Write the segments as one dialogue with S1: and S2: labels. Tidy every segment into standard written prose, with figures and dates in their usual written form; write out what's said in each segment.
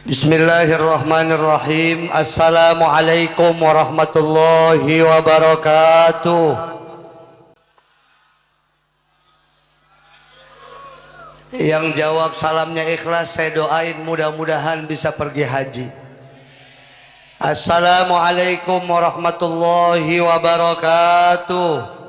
S1: Bismillahirrahmanirrahim. Assalamualaikum warahmatullahi wabarakatuh. Yang jawab salamnya ikhlas, saya doain mudah-mudahan bisa pergi haji. Assalamualaikum warahmatullahi wabarakatuh.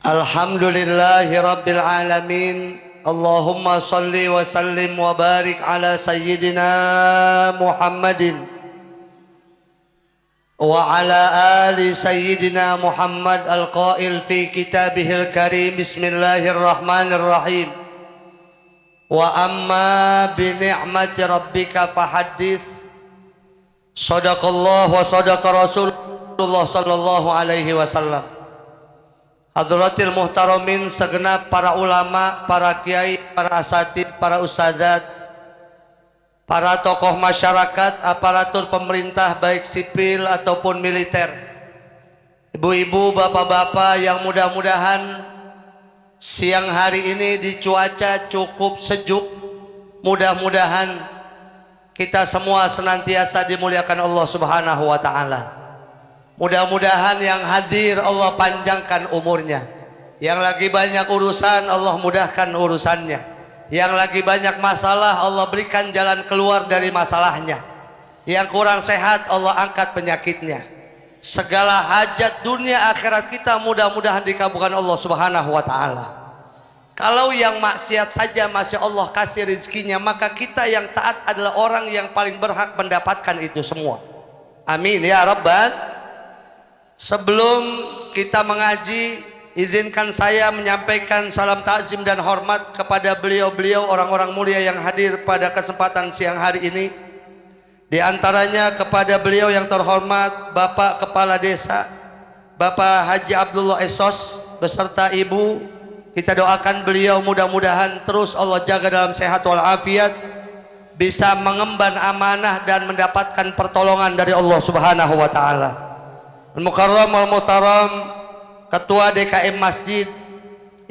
S1: Alhamdulillahi rabbil alamin. Allahumma salli wa sallim wa barik ala sayyidina Muhammadin wa ala ali sayyidina Muhammad al-qail fi kitabihil karim. Bismillahirrahmanirrahim. Wa amma bi ni'mati rabbika fahaddits. Shadaqallah wa shadaqa Rasulullah sallallahu alaihi wasallam. Hadratil muhtaramin, segenap para ulama, para kiai, para asatid, para ustadzat, para tokoh masyarakat, aparatur pemerintah baik sipil ataupun militer, ibu-ibu, bapak-bapak yang mudah-mudahan siang hari ini di cuaca cukup sejuk, mudah-mudahan kita semua senantiasa dimuliakan Allah Subhanahu wa ta'ala. Mudah-mudahan yang hadir Allah panjangkan umurnya. Yang lagi banyak urusan Allah mudahkan urusannya. Yang lagi banyak masalah Allah berikan jalan keluar dari masalahnya. Yang kurang sehat Allah angkat penyakitnya. Segala hajat dunia akhirat kita mudah-mudahan dikabulkan Allah Subhanahu wa ta'ala. Kalau yang maksiat saja masih Allah kasih rezekinya, maka kita yang taat adalah orang yang paling berhak mendapatkan itu semua. Amin ya Rabbal. Sebelum kita mengaji, izinkan saya menyampaikan salam takzim dan hormat kepada beliau-beliau orang-orang mulia yang hadir pada kesempatan siang hari ini. Di antaranya kepada beliau yang terhormat Bapak Kepala Desa Bapak Haji Abdullah Esos beserta Ibu. Kita doakan beliau mudah-mudahan terus Allah jaga dalam sehat walafiat, bisa mengemban amanah dan mendapatkan pertolongan dari Allah Subhanahu wa ta'ala. Al-Mukarram Al-Muhtaram Ketua DKM Masjid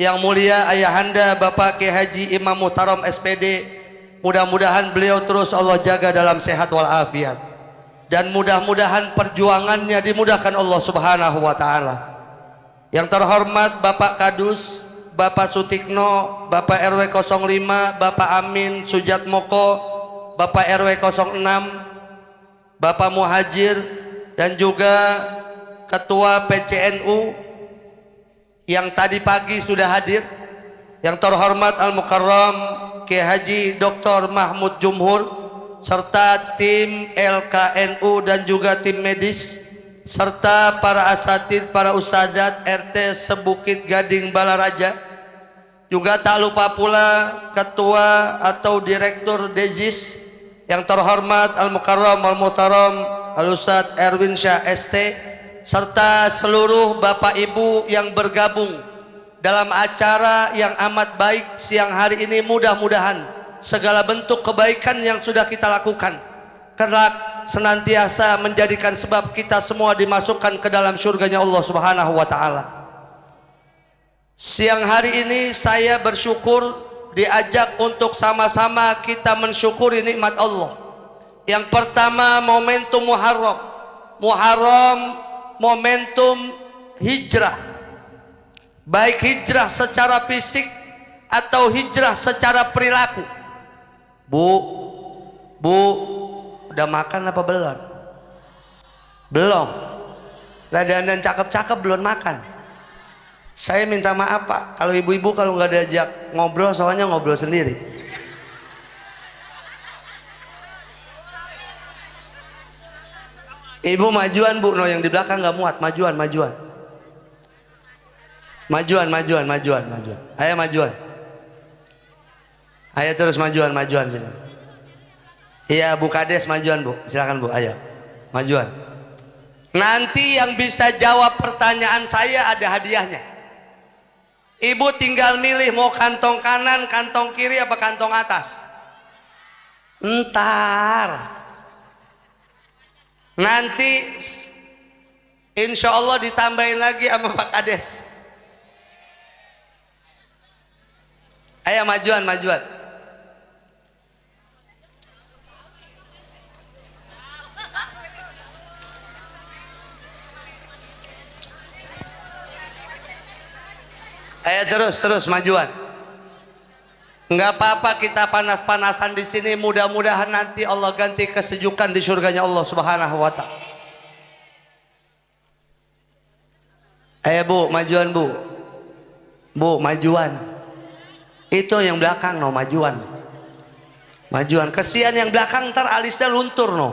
S1: yang mulia Ayahanda Bapak Kiai Haji Imam Muhtaram SPD, mudah-mudahan beliau terus Allah jaga dalam sehat walafiat, dan mudah-mudahan perjuangannya dimudahkan Allah Subhanahu wa ta'ala. Yang terhormat Bapak Kadus, Bapak Sutikno, Bapak RW 05, Bapak Amin Sujatmoko, Bapak RW 06, Bapak Muhajir, dan juga Ketua PCNU yang tadi pagi sudah hadir. Yang terhormat Al-Mukarram Kiai Haji Dr. Mahmud Jumhur serta tim LKNU dan juga tim medis serta para asatid, para ustadzat RT Sebukit Gading Balaraja. Juga tak lupa pula Ketua atau Direktur Dezis yang terhormat Al-Mukarram Al-Muhtaram Al-Ustadz Erwin Syah ST, serta seluruh Bapak Ibu yang bergabung dalam acara yang amat baik siang hari ini. Mudah-mudahan segala bentuk kebaikan yang sudah kita lakukan kelak senantiasa menjadikan sebab kita semua dimasukkan ke dalam surganya Allah Subhanahu wa ta'ala. Siang hari ini saya bersyukur diajak untuk sama-sama kita mensyukuri nikmat Allah. Yang pertama, momentum Muharram. Momentum hijrah, baik hijrah secara fisik atau hijrah secara perilaku. Bu, udah makan apa belum? Belum. Dandan cakep-cakep belum makan. Saya minta maaf Pak, kalau ibu-ibu kalau nggak diajak ngobrol, soalnya ngobrol sendiri. Ibu majuan Bu, no yang di belakang nggak muat, majuan. Ayo majuan. Ayo terus majuan sini. Iya Bu Kades majuan Bu, silakan Bu, ayo majuan. Nanti yang bisa jawab pertanyaan saya ada hadiahnya. Ibu tinggal milih mau kantong kanan, kantong kiri, apa kantong atas. Entar nanti insya Allah ditambahin lagi sama Pak Kades. Ayo majuan, majuan. Ayo terus majuan. Enggak apa-apa kita panas-panasan di sini, mudah-mudahan nanti Allah ganti kesejukan di surganya Allah Subhanahu wa taala. Ayo Bu, majuan Bu. Bu, majuan. Itu yang belakang no, majuan. Majuan. Kesian yang belakang ntar alisnya luntur no.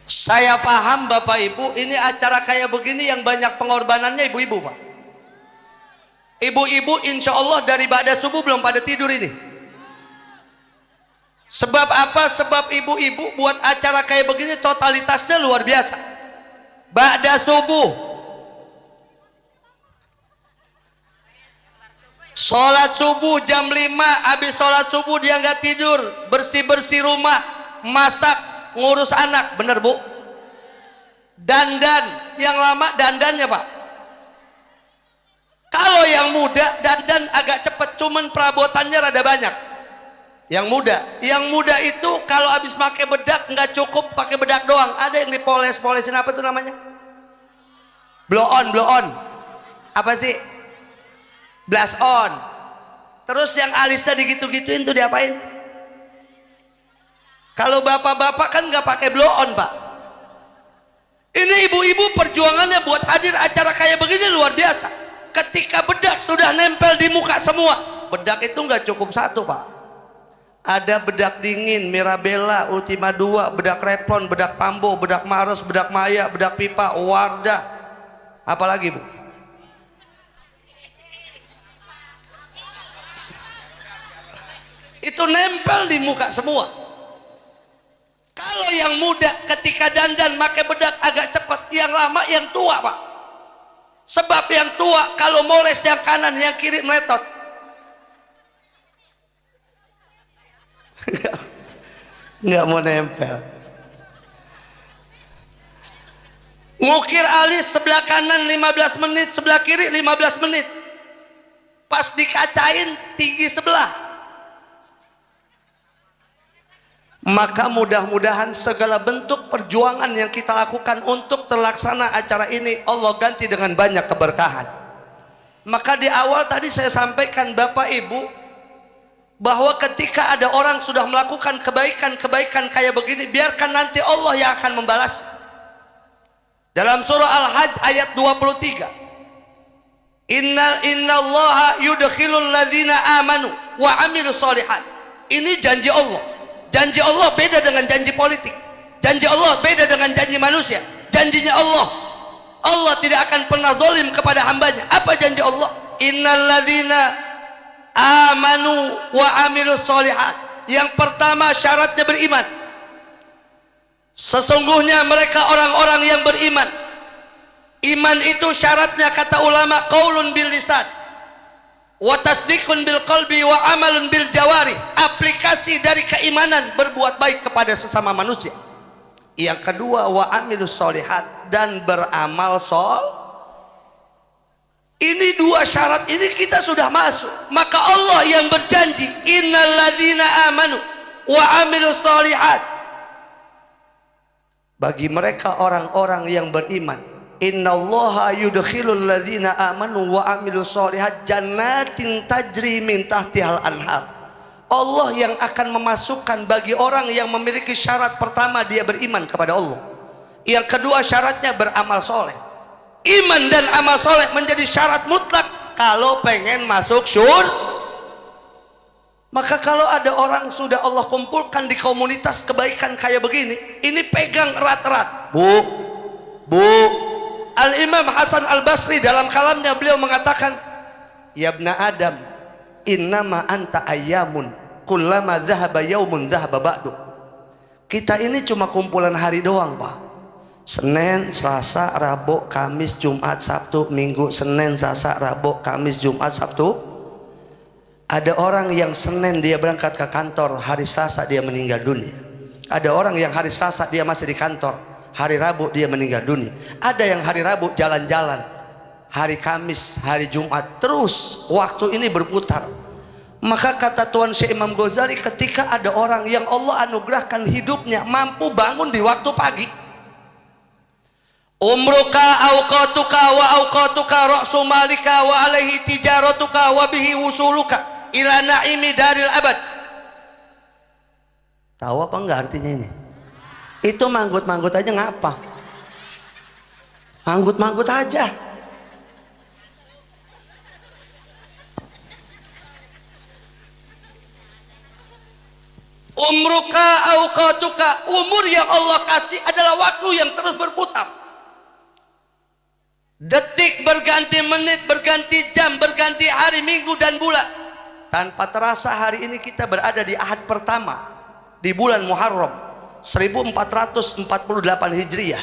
S1: Saya paham Bapak Ibu, ini acara kayak begini yang banyak pengorbanannya ibu-ibu Pak. Ibu-ibu insya Allah dari ba'da subuh belum pada tidur ini. Sebab apa? Sebab ibu-ibu buat acara kayak begini totalitasnya luar biasa. Ba'da subuh, sholat subuh jam 5, habis sholat subuh dia nggak tidur, bersih-bersih rumah, masak, ngurus anak, bener Bu? Dandan, yang lama dandannya Pak. Kalau yang muda dandan agak cepet, cuman perabotannya rada banyak. Yang muda itu kalau habis pakai bedak nggak cukup pakai bedak doang, ada yang dipoles-polesin, apa tuh namanya? Blow on. Apa sih? Blast on. Terus yang alisnya digitu-gituin tuh diapain? Kalau bapak-bapak kan nggak pakai blow on Pak. Ini ibu-ibu perjuangannya buat hadir acara kayak begini luar biasa. Ketika bedak sudah nempel di muka semua, bedak itu nggak cukup satu Pak. Ada bedak dingin, Mirabella, Ultima 2, bedak Revlon, bedak Pambo, bedak Maros, bedak Maya, bedak Pipa, Wardah. Apalagi Bu? Itu nempel di muka semua. Kalau yang muda ketika dandan pakai bedak agak cepat, yang lama yang tua Pak. Sebab yang tua kalau moles yang kanan, yang kiri meletot. Nggak mau nempel. Ngukir alis sebelah kanan 15 menit, sebelah kiri 15 menit. Pas dikacain tinggi sebelah. Maka mudah-mudahan segala bentuk perjuangan yang kita lakukan untuk terlaksana acara ini Allah ganti dengan banyak keberkahan. Maka di awal tadi saya sampaikan Bapak Ibu, bahwa ketika ada orang sudah melakukan kebaikan-kebaikan kayak begini, biarkan nanti Allah yang akan membalas. Dalam surah Al-Hajj ayat 23, Innallaha yudkhilul ladzina amanu wa amilus sholihat. Ini janji Allah. Janji Allah beda dengan janji politik. Janji Allah beda dengan janji manusia. Janjinya Allah, Allah tidak akan pernah zalim kepada hambanya. Apa janji Allah? Innalladzina amanu wa amilus sholihat. Yang pertama syaratnya beriman. Sesungguhnya mereka orang-orang yang beriman. Iman itu syaratnya kata ulama qaulun bil lisan wa tasdiqun bil qalbi wa amalun bil jawari. Aplikasi dari keimanan berbuat baik kepada sesama manusia. Yang kedua wa amilus sholihat, dan beramal Ini dua syarat ini kita sudah masuk. Maka Allah yang berjanji innalladzina amanu wa amilus sholihat, bagi mereka orang-orang yang beriman, innallaha yudkhilul ladzina amanu wa amilus sholihat jannatin tajri min tahtihal anhar. Allah yang akan memasukkan bagi orang yang memiliki syarat pertama, dia beriman kepada Allah. Yang kedua syaratnya beramal soleh. Iman dan amal soleh menjadi syarat mutlak kalau pengen masuk surga. Maka kalau ada orang sudah Allah kumpulkan di komunitas kebaikan kayak begini, ini pegang erat-erat. Bu, Al-Imam Hasan Al-Basri dalam kalamnya beliau mengatakan, ya ibna Adam, innama anta ayyamun, kullama dhahaba yaumun dhahaba ba'du. Kita ini cuma kumpulan hari doang Pak. Senin, Selasa, Rabu, Kamis, Jumat, Sabtu, Minggu. Senin, Selasa, Rabu, Kamis, Jumat, Sabtu. Ada orang yang Senin dia berangkat ke kantor, hari Selasa dia meninggal dunia. Ada orang yang hari Selasa dia masih di kantor, hari Rabu dia meninggal dunia. Ada yang hari Rabu jalan-jalan, hari Kamis, hari Jumat, terus waktu ini berputar. Maka kata Tuan Syekh Imam Ghazali, ketika ada orang yang Allah anugerahkan hidupnya mampu bangun di waktu pagi, umruka awqatuka wa awqatuka ra'su malika wa alaihi tijaratuka wa bihi wusuluka ila naimi daril abad. Tahu apa enggak artinya ini? Itu manggut-manggut aja ngapa? Manggut-manggut aja. Umruka awqatuka, umur yang Allah kasih adalah waktu yang terus berputar. Detik berganti menit, berganti jam, berganti hari, minggu dan bulan. Tanpa terasa hari ini kita berada di ahad pertama di bulan Muharram 1448 Hijriah,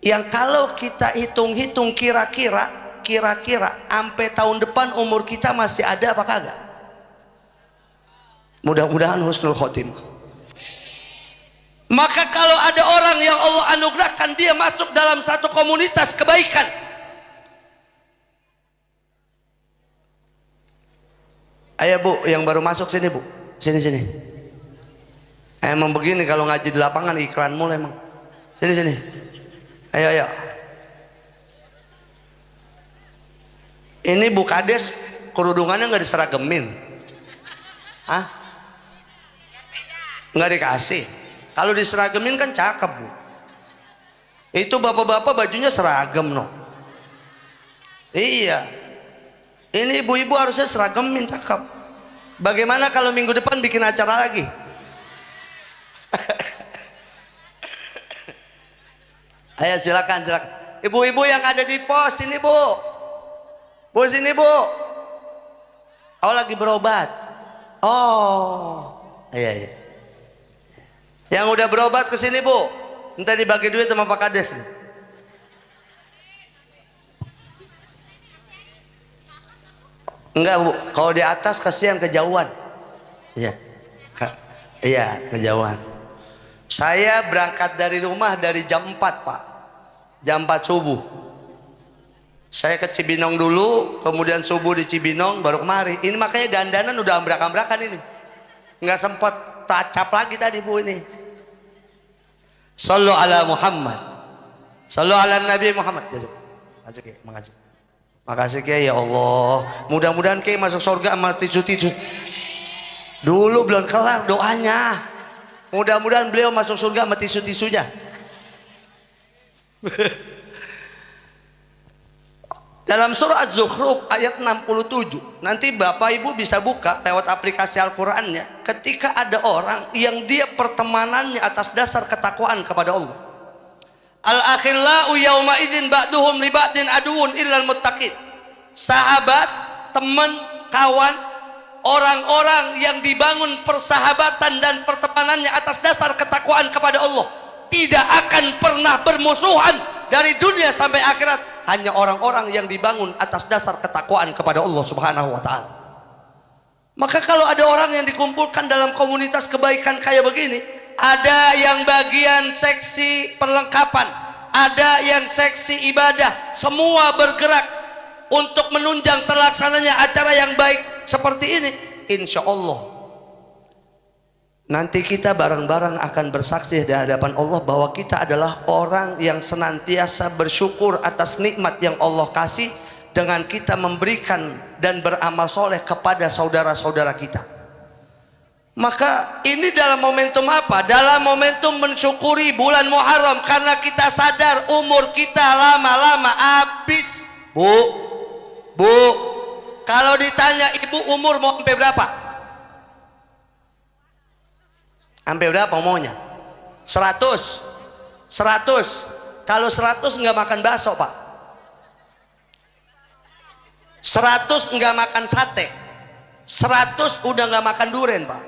S1: yang kalau kita hitung-hitung kira-kira sampai tahun depan umur kita masih ada apa kagak? Mudah-mudahan husnul khotimah. Maka kalau ada orang yang Allah anugerahkan dia masuk dalam satu komunitas kebaikan, ayo Bu yang baru masuk sini Bu, sini. Emang begini kalau ngaji di lapangan iklan mulu emang. Sini. Ayo. Ini Bu Kades kerudungannya nggak diseragemin. Hah? Nggak dikasih. Kalau diseragemin kan cakep Bu. Itu bapak-bapak bajunya seragam no. Iya. Ini ibu-ibu harusnya seragemin cakep. Bagaimana kalau minggu depan bikin acara lagi? Ayo silakan. Ibu-ibu yang ada di pos sini Bu. Bu sini Bu. Oh lagi berobat. Oh. Iya. Yang udah berobat ke sini Bu. Entah dibagi duit sama Pak Kades. Enggak Bu, kalau di atas kasihan kejauhan. Iya. Iya, kejauhan. Saya berangkat dari rumah dari jam 4 Pak. Jam 4 subuh. Saya ke Cibinong dulu, kemudian subuh di Cibinong, baru kemari. Ini makanya dandanan udah ambrak-ambrakan ini. Nggak sempat tacap lagi tadi Bu ini. Sallu ala Muhammad. Sallu ala Nabi Muhammad. Makasih Kiai ya Allah. Mudah-mudahan Kiai masuk surga sama tisu-tisu. Dulu belum kelar doanya. Mudah-mudahan beliau masuk surga sama tisu-tisunya. Dalam surah Az-Zukhruf ayat 67, nanti Bapak Ibu bisa buka lewat aplikasi Al-Qur'annya. Ketika ada orang yang dia pertemanannya atas dasar ketakwaan kepada Allah. Al-akhillau yauma idzin ba'duhum li ba'din aduun illal muttaqin. Sahabat, teman, kawan, orang-orang yang dibangun persahabatan dan pertemanannya atas dasar ketakwaan kepada Allah tidak akan pernah bermusuhan dari dunia sampai akhirat. Hanya orang-orang yang dibangun atas dasar ketakwaan kepada Allah Subhanahu wa ta'ala. Maka kalau ada orang yang dikumpulkan dalam komunitas kebaikan kayak begini, ada yang bagian seksi perlengkapan, ada yang seksi ibadah, semua bergerak untuk menunjang terlaksananya acara yang baik seperti ini. Insya Allah nanti kita bareng-bareng akan bersaksi di hadapan Allah bahwa kita adalah orang yang senantiasa bersyukur atas nikmat yang Allah kasih dengan kita memberikan dan beramal soleh kepada saudara-saudara kita. Maka ini dalam momentum apa? Dalam momentum mensyukuri bulan Muharram, karena kita sadar umur kita lama-lama habis. Bu, kalau ditanya ibu umur mau sampai berapa? Sampai berapa maunya? 100. Kalau 100 nggak makan bakso Pak. 100 nggak makan sate. 100 udah nggak makan duren Pak.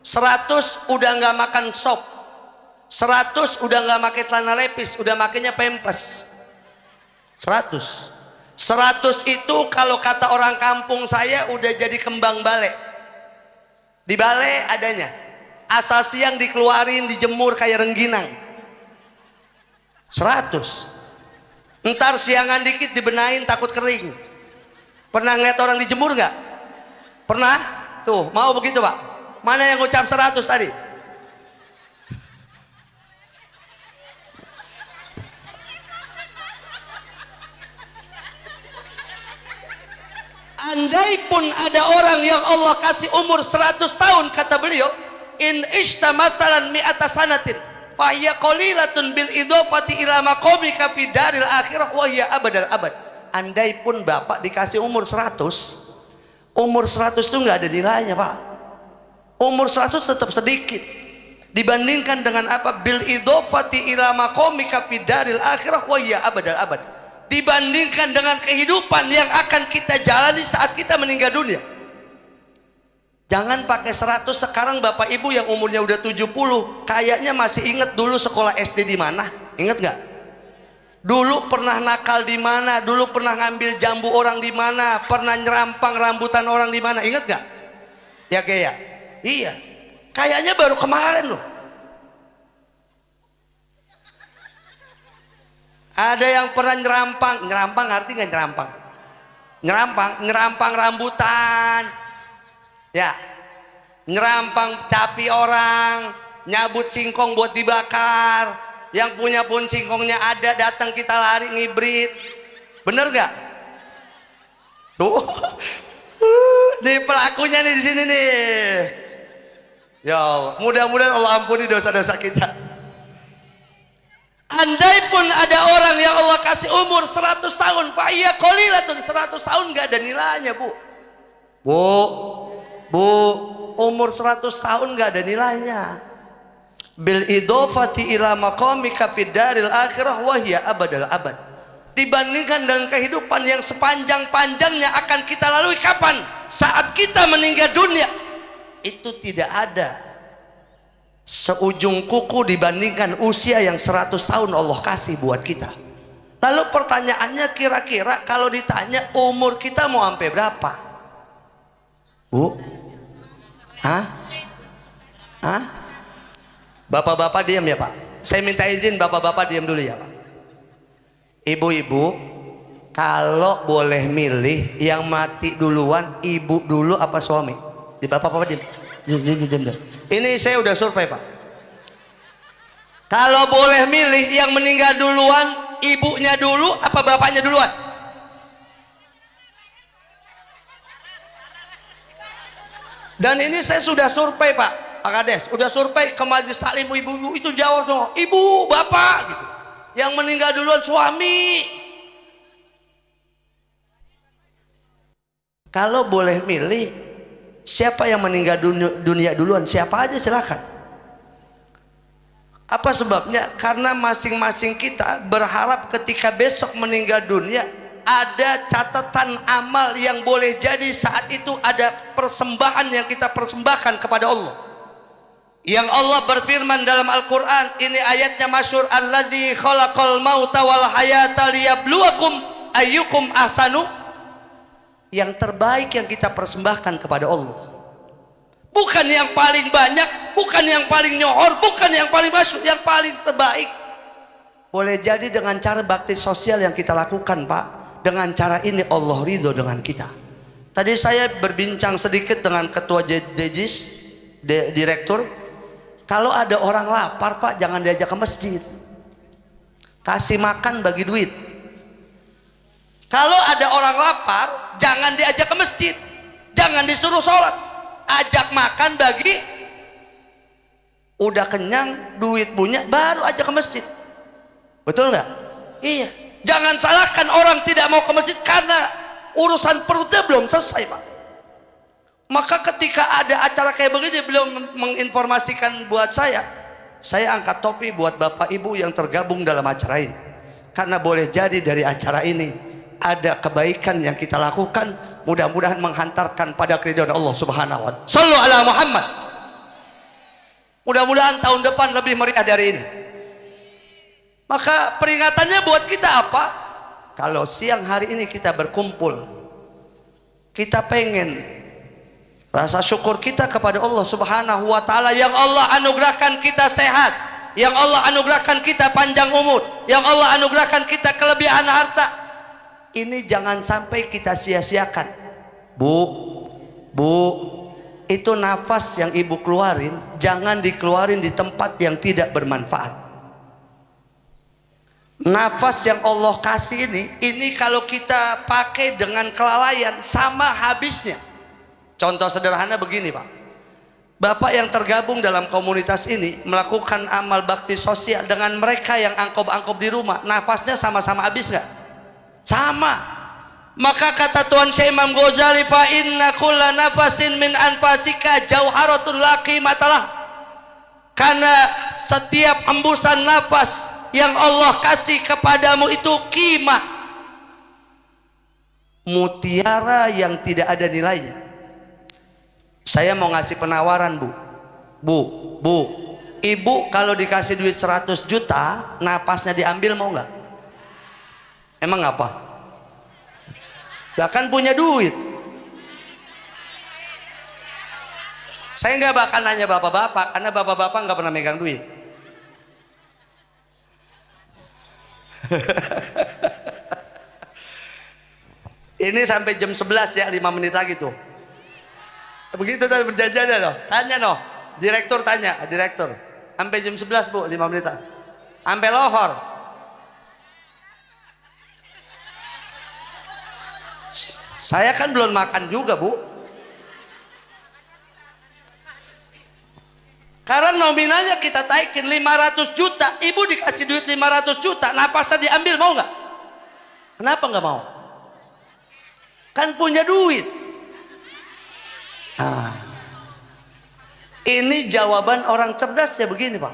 S1: 100 udah nggak makan sop. 100 udah nggak pakai celana lepis, udah makainya pempes. 100 itu kalau kata orang kampung saya udah jadi kembang bale. Di bale adanya Asal siang dikeluarin, dijemur kayak rengginang. 100. Ntar siangan dikit dibenain takut kering. Pernah ngeliat orang dijemur nggak? Pernah? Tuh, mau begitu Pak? Mana yang ngucap 100 tadi? Andai pun ada orang yang Allah kasih umur 100 tahun, kata beliau, in ishtamathalan mi'ata sanatin fahiya qalilatun bil idhofati ila maqamika fi daril akhirah wa hiya abadal abad. Andai pun Bapak dikasih umur 100, umur 100 itu nggak ada nilainya Pak. Umur 100 tetap sedikit dibandingkan dengan apa? Bil idhofati ila maqamika fi daril akhirah wa hiya abadal abad. Dibandingkan dengan kehidupan yang akan kita jalani saat kita meninggal dunia. Jangan pakai 100 sekarang. Bapak Ibu yang umurnya udah 70 kayaknya masih ingat dulu sekolah SD di mana? Ingat nggak? Dulu pernah nakal di mana? Dulu pernah ngambil jambu orang di mana? Pernah nyerampang rambutan orang di mana? Ingat nggak? Ya kayak iya. Kayaknya baru kemarin loh. Ada yang pernah nyerampang ngerti nggak nyerampang? Nyerampang rambutan, ya, nyerampang capi orang, nyabut singkong buat dibakar. Yang punya pun singkongnya ada, datang kita lari ngibrit, bener nggak? Tuh, nih pelakunya nih di sini nih. Ya, mudah-mudahan Allah ampuni dosa-dosa kita. Andai pun ada orang yang Allah kasih umur 100 tahun, fa'iyya qalilatun, 100 tahun nggak ada nilainya Bu. Bu, umur 100 tahun nggak ada nilainya. Bil idhofati ila maqamika fid daril akhirah wa hiya abadal abad. Dibandingkan dengan kehidupan yang sepanjang-panjangnya akan kita lalui kapan? Saat kita meninggal dunia. Itu tidak ada seujung kuku dibandingkan usia yang 100 tahun Allah kasih buat kita. Lalu pertanyaannya, kira-kira kalau ditanya umur kita mau sampai berapa? Bu? Hah? Bapak-bapak diam ya Pak. Saya minta izin bapak-bapak diam dulu ya Pak. Ibu-ibu, kalau boleh milih yang mati duluan, ibu dulu apa suami? Di bapak-bapak diam. Diam. Ini saya udah survei Pak. Kalau boleh milih yang meninggal duluan, ibunya dulu apa bapaknya duluan? Dan ini saya sudah survei Pak Kades, udah survei ke majelis taklim ibu-ibu, itu jawab semua ibu, bapak gitu. Yang meninggal duluan suami. Kalau boleh milih, siapa yang meninggal dunia duluan? Siapa aja silakan. Apa sebabnya? Karena masing-masing kita berharap ketika besok meninggal dunia ada catatan amal yang boleh jadi saat itu ada persembahan yang kita persembahkan kepada Allah. Yang Allah berfirman dalam Al-Quran, ini ayatnya masyhur, alladzi khalaqal mauta wal hayata liyabluwakum ayyukum ahsanu. Yang terbaik yang kita persembahkan kepada Allah, bukan yang paling banyak, bukan yang paling nyohor, bukan yang paling masyhur, yang paling terbaik. Boleh jadi dengan cara bakti sosial yang kita lakukan Pak, dengan cara ini Allah ridho dengan kita. Tadi saya berbincang sedikit dengan ketua Dejis, direktur. Kalau ada orang lapar Pak, jangan diajak ke masjid, kasih makan bagi duit. Kalau ada orang lapar, jangan diajak ke masjid, jangan disuruh sholat, ajak makan bagi. Udah kenyang, duit punya, baru ajak ke masjid. Betul nggak? Iya. Jangan salahkan orang tidak mau ke masjid karena urusan perutnya belum selesai Pak. Maka ketika ada acara kayak begini, beliau menginformasikan buat saya angkat topi buat Bapak Ibu yang tergabung dalam acara ini. Karena boleh jadi dari acara ini ada kebaikan yang kita lakukan, mudah-mudahan menghantarkan pada keridhaan Allah Subhanahu wa Ta'ala. Shallu ala Muhammad. Mudah-mudahan tahun depan lebih meriah dari ini. Maka peringatannya buat kita apa? Kalau siang hari ini kita berkumpul, kita pengen Rasa syukur kita kepada Allah Subhanahu wa taala yang Allah anugerahkan kita sehat, yang Allah anugerahkan kita panjang umur, yang Allah anugerahkan kita kelebihan harta. Ini jangan sampai kita sia-siakan. Bu, itu nafas yang ibu keluarin jangan dikeluarin di tempat yang tidak bermanfaat. Nafas yang Allah kasih ini kalau kita pakai dengan kelalaian sama habisnya. Contoh sederhana begini Pak, Bapak yang tergabung dalam komunitas ini melakukan amal bakti sosial dengan mereka yang angkob-angkob di rumah, nafasnya sama-sama habis nggak? Sama. Maka kata Tuan Syekh Imam Ghazali, fa inna kulla nafasin min anfasika jauharatun laqi matalah, karena setiap hembusan nafas yang Allah kasih kepadamu itu qimah, mutiara yang tidak ada nilainya. Saya mau ngasih penawaran Bu, ibu kalau dikasih duit 100 juta napasnya diambil mau nggak? Emang apa? Lah kan punya duit. Saya nggak bakal nanya bapak-bapak karena bapak-bapak nggak pernah megang duit. Ini sampai jam 11 ya, 5 menit lagi tuh. Begitu tadi berjanjian loh. Tanya noh, direktur tanya, direktur. Sampai jam 11 Bu, 5 menit. Sampai lohor. Saya kan belum makan juga Bu. Karena nominalnya kita taikin 500 juta, ibu dikasih duit 500 juta, napasnya diambil mau nggak? Kenapa nggak mau? Kan punya duit. Nah, ini jawaban orang cerdas ya begini Pak.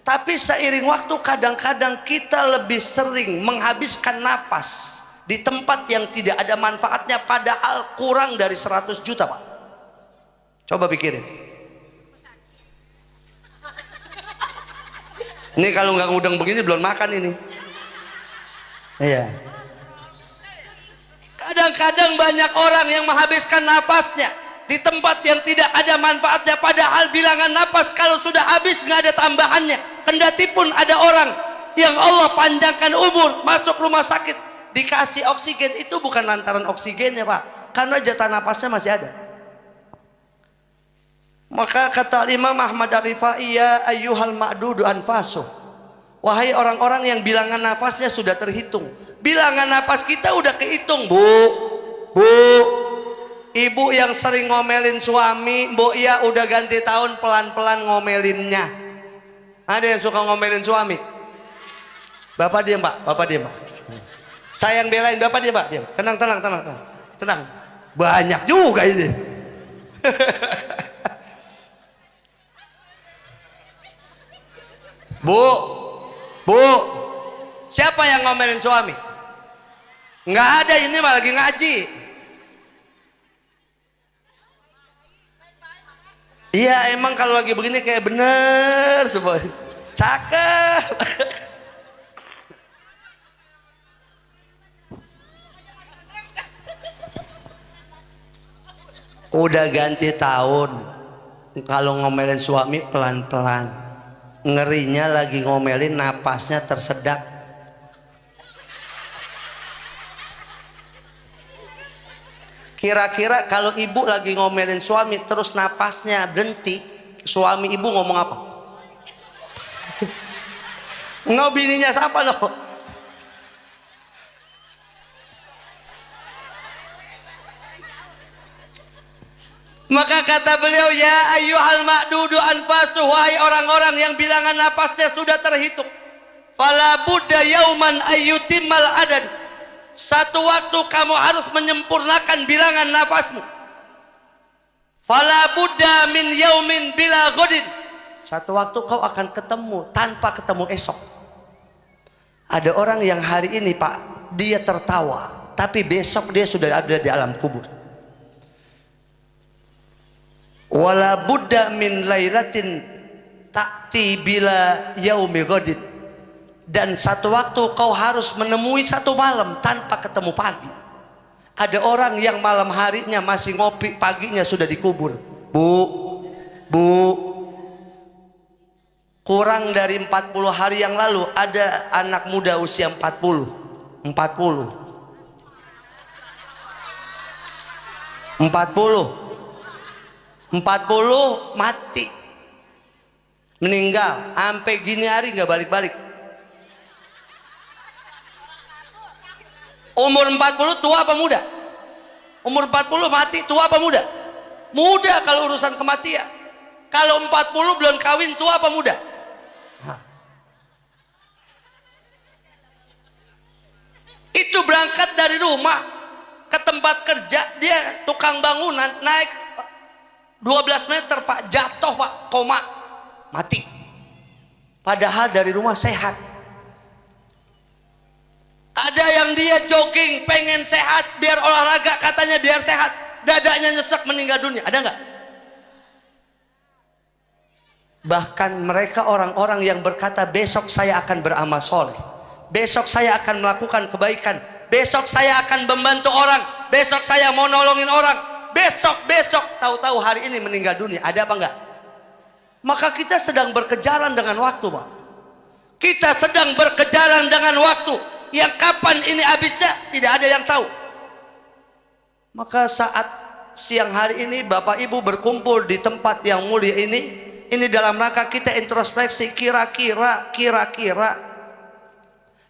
S1: Tapi seiring waktu kadang-kadang kita lebih sering menghabiskan nafas di tempat yang tidak ada manfaatnya padahal kurang dari 100 juta Pak. Coba pikirin. Ini kalau nggak ngudeng begini belum makan ini. Iya. Kadang-kadang banyak orang yang menghabiskan napasnya di tempat yang tidak ada manfaatnya padahal bilangan napas kalau sudah habis nggak ada tambahannya. Kendati pun ada orang yang Allah panjangkan umur masuk rumah sakit dikasih oksigen, itu bukan lantaran oksigennya Pak, karena jatah napasnya masih ada. Maka kata Imam Ahmad Ar-Rifai, ya ayyuhal ma'dudu anfasuh, wahai orang-orang yang bilangan nafasnya sudah terhitung. Bilangan napas kita udah kehitung Bu. Ibu yang sering ngomelin suami, Mbok ya udah ganti tahun pelan-pelan ngomelinnya. Ada yang suka ngomelin suami? Bapak diam Pak, Bapak diam Pak. Saya yang belain, Bapak diam Pak, diam. Tenang. Banyak juga ini. Bu, siapa yang ngomelin suami? Nggak ada, ini malah lagi ngaji. Iya emang kalau lagi begini kayak bener semua. Cakep. Udah ganti tahun, kalau ngomelin suami pelan-pelan, ngerinya lagi ngomelin napasnya tersedak. Kira-kira kalau ibu lagi ngomelin suami terus napasnya berhenti, suami ibu ngomong apa? No, bininya siapa no? Maka kata beliau, ya ayyuhal ma'dudu anfasuh, wahai orang-orang yang bilangan napasnya sudah terhitung, fala budda yauman ayyutimmal adad, satu waktu kamu harus menyempurnakan bilangan nafasmu. Fala budda min yaumin bila godin, satu waktu kau akan ketemu tanpa ketemu esok. Ada orang yang hari ini Pak, dia tertawa, tapi besok dia sudah ada di alam kubur. Wala budda min lailatin ta'ti bila yaumi godin, dan satu waktu kau harus menemui satu malam tanpa ketemu pagi. Ada orang yang malam harinya masih ngopi, paginya sudah dikubur. Bu, kurang dari 40 hari yang lalu ada anak muda usia 40 mati, meninggal, sampai gini hari nggak balik-balik. Umur 40 tua apa muda? Umur 40 mati tua apa muda? Muda kalau urusan kematian. Kalau 40 belum kawin tua apa muda? Itu berangkat dari rumah ke tempat kerja, dia tukang bangunan, naik 12 meter Pak, jatuh Pak, koma, mati. Padahal dari rumah sehat. Ada yang dia jogging pengen sehat, biar olahraga, katanya biar sehat, dadanya nyesek meninggal dunia. Ada nggak? Bahkan mereka orang-orang yang berkata besok saya akan beramal soleh, besok saya akan melakukan kebaikan, besok saya akan membantu orang, besok saya mau nolongin orang, besok, tahu-tahu hari ini meninggal dunia. Ada apa enggak? Maka kita sedang berkejaran dengan waktu, Pak. Kita sedang berkejaran dengan waktu yang kapan ini habisnya tidak ada yang tahu. Maka saat siang hari ini Bapak Ibu berkumpul di tempat yang mulia ini dalam rangka kita introspeksi, kira-kira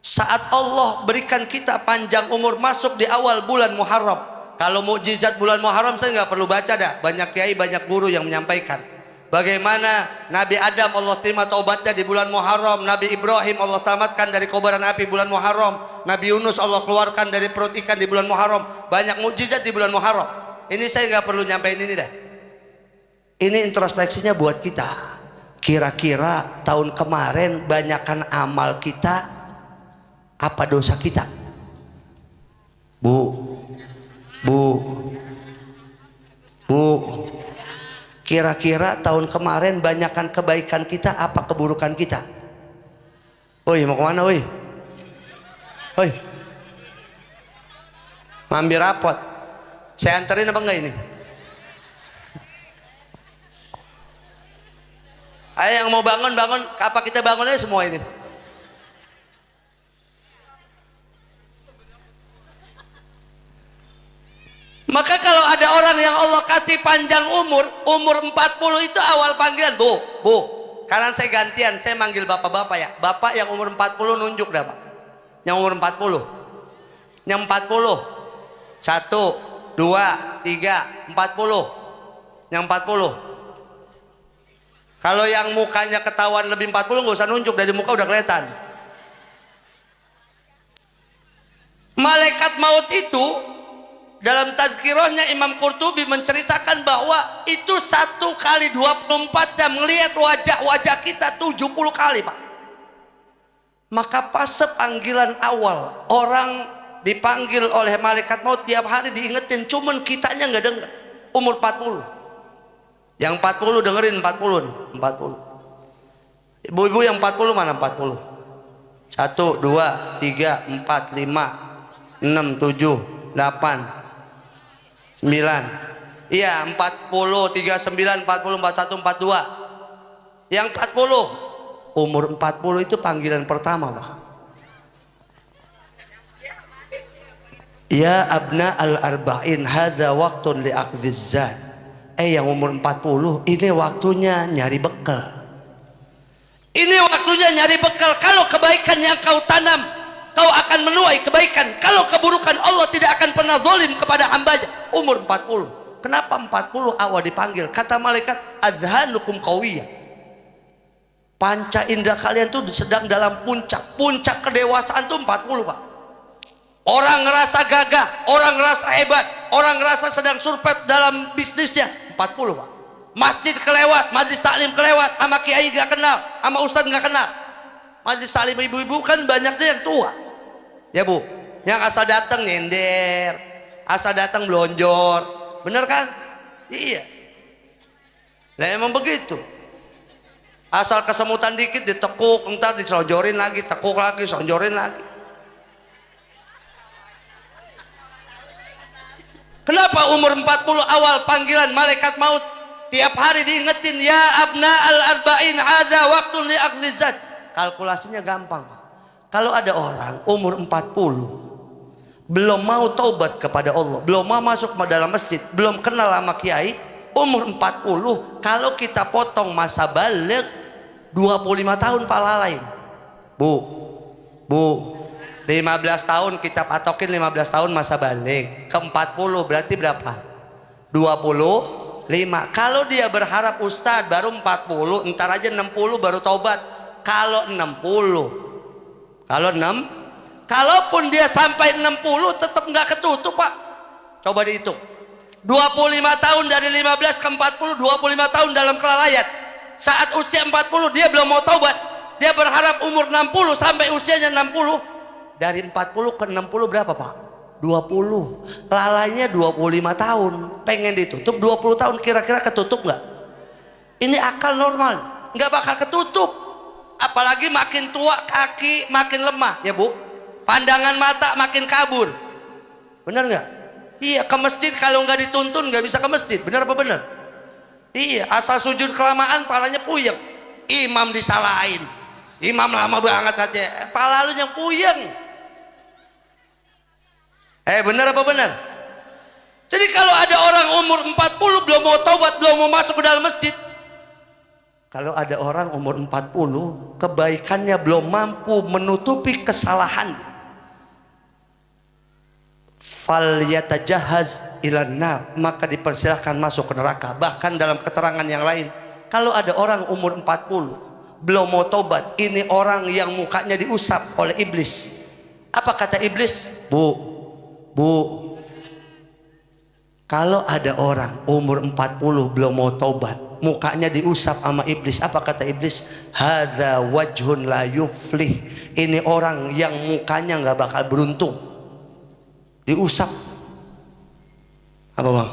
S1: saat Allah berikan kita panjang umur masuk di awal bulan Muharram. Kalau mukjizat bulan Muharram saya nggak perlu baca dah, banyak kiai, banyak guru yang menyampaikan bagaimana Nabi Adam Allah terima taubatnya di bulan Muharram, Nabi Ibrahim Allah selamatkan dari kobaran api bulan Muharram, Nabi Yunus Allah keluarkan dari perut ikan di bulan Muharram. Banyak mukjizat di bulan Muharram. Ini saya nggak perlu nyampein ini dah. Ini introspeksinya buat kita. Kira-kira tahun kemarin banyakkan amal kita apa dosa kita? Bu, kira-kira tahun kemarin banyakkan kebaikan kita apa keburukan kita? Woi, mau kemana woi? Woi, mampir rapot, saya anterin apa enggak ini? Ayo yang mau bangun, apa kita bangun aja semua ini? Maka kalau ada orang yang Allah kasih panjang umur 40 itu awal panggilan. Bu, karena saya gantian, saya manggil bapak-bapak ya. Bapak yang umur 40 nunjuk dah Pak. Yang umur 40. Yang 40. 1, 2, 3, 40. Yang 40. Kalau yang mukanya ketahuan lebih 40 nggak usah nunjuk, dari muka udah kelihatan. Malaikat maut itu dalam tadzkirahnya Imam Qurtubi menceritakan bahwa itu 1 kali 24 jam melihat wajah-wajah kita 70 kali Pak. Maka pas panggilan awal orang dipanggil oleh malaikat maut tiap hari diingetin, cuman kitanya nggak dengar. Umur 40. Yang 40 dengerin 40 nih, 40. Ibu-ibu yang 40 mana 40? 1, 2, 3, 4, 5, 6, 7, 8, 9. Iya, 40, 39, 40, 41, 42. Yang 40, umur 40 itu panggilan pertama Pak. Ya abna al-arba'in hadza waqtun li akhdhiz zat. Yang umur 40 ini waktunya nyari bekal. Ini waktunya nyari bekal. Kalau kebaikan yang kau tanam, kau akan menuai kebaikan. Kalau keburukan, Allah tidak akan pernah zalim kepada hambanya. Umur 40. Kenapa 40 awal dipanggil? Kata malaikat, adhanukum qawiyah. Panca indera kalian tuh sedang dalam puncak kedewasaan tuh 40 Pak. Orang ngerasa gagah, orang ngerasa hebat, orang ngerasa sedang surpet dalam bisnisnya 40 Pak. Masjid kelewat, majlis taklim kelewat, sama kiai gak kenal, sama ustadz gak kenal. Majlis taklim ibu-ibu kan banyaknya yang tua ya Bu, yang asal datang nyender, asal datang belonjor, bener kan? Iya. Nah emang begitu, asal kesemutan dikit ditekuk, ntar disonjorin lagi, tekuk lagi, sonjorin lagi. Kenapa umur 40 awal panggilan malaikat maut? Tiap hari diingetin, ya abna al-arba'in hadza waqtun li aqlizat. Kalkulasinya gampang. Kalau ada orang umur 40 belum mau taubat kepada Allah, belum mau masuk ke dalam masjid, belum kenal sama kiai, umur 40, kalau kita potong masa balik 25 tahun pala lain. Bu, 15 tahun kita patokin 15 tahun masa balik. Ke 40 berarti berapa? 25. Kalau dia berharap ustadz baru 40, entar aja 60 baru taubat. Kalau 60, kalaupun dia sampai 60 tetap nggak ketutup pak. Coba dihitung 25 tahun dari 15 ke 40, 25 tahun dalam kelalaian. Saat usia 40 dia belum mau taubat, dia berharap umur 60 sampai usianya 60. Dari 40 ke 60 berapa pak? 20. Lalainya 25 tahun, pengen ditutup 20 tahun, kira-kira ketutup nggak? Ini akal normal, nggak bakal ketutup. Apalagi makin tua kaki makin lemah ya bu, pandangan mata makin kabur, bener nggak? Iya, ke masjid kalau nggak dituntun nggak bisa ke masjid, bener apa bener? Iya, asal sujud kelamaan palanya puyeng, imam disalahin, imam lama banget aja, pala lu yang puyeng. Bener apa bener? Jadi kalau ada orang umur 40 belum mau taubat, belum mau masuk ke dalam masjid, kalau ada orang umur 40 kebaikannya belum mampu menutupi kesalahan, fal yatajahaz ilan nar, maka dipersilahkan masuk ke neraka. Bahkan dalam keterangan yang lain, kalau ada orang umur 40 belum mau taubat, ini orang yang mukanya diusap oleh iblis. Apa kata iblis? Bu, kalau ada orang umur 40 belum mau taubat, mukanya diusap sama iblis, apa kata iblis? Hadza wajhun la yuflih, ini orang yang mukanya nggak bakal beruntung. Diusap apa bang?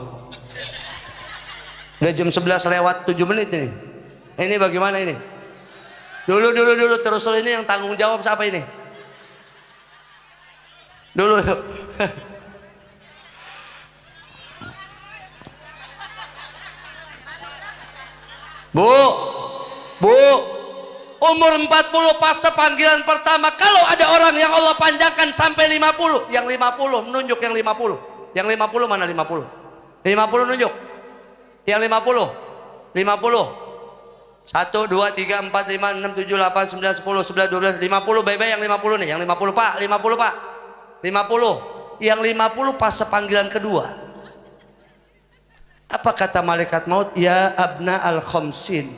S1: Udah jam 11 lewat 7 menit ini bagaimana ini? Dulu terus ini yang tanggung jawab siapa ini? Dulu Bu, umur 40 pas panggilan pertama, kalau ada orang yang Allah panjangkan sampai 50, yang 50 menunjuk yang 50. Yang 50 mana 50? 50 nunjuk. Yang 50. 50. 1 2 3 4 5 6 7 8 9 10 11 12 50, bye-bye yang 50 nih, yang 50 Pak, 50 Pak. 50. Yang 50 pas panggilan kedua. Apa kata malaikat maut? Ya abna al-khamsin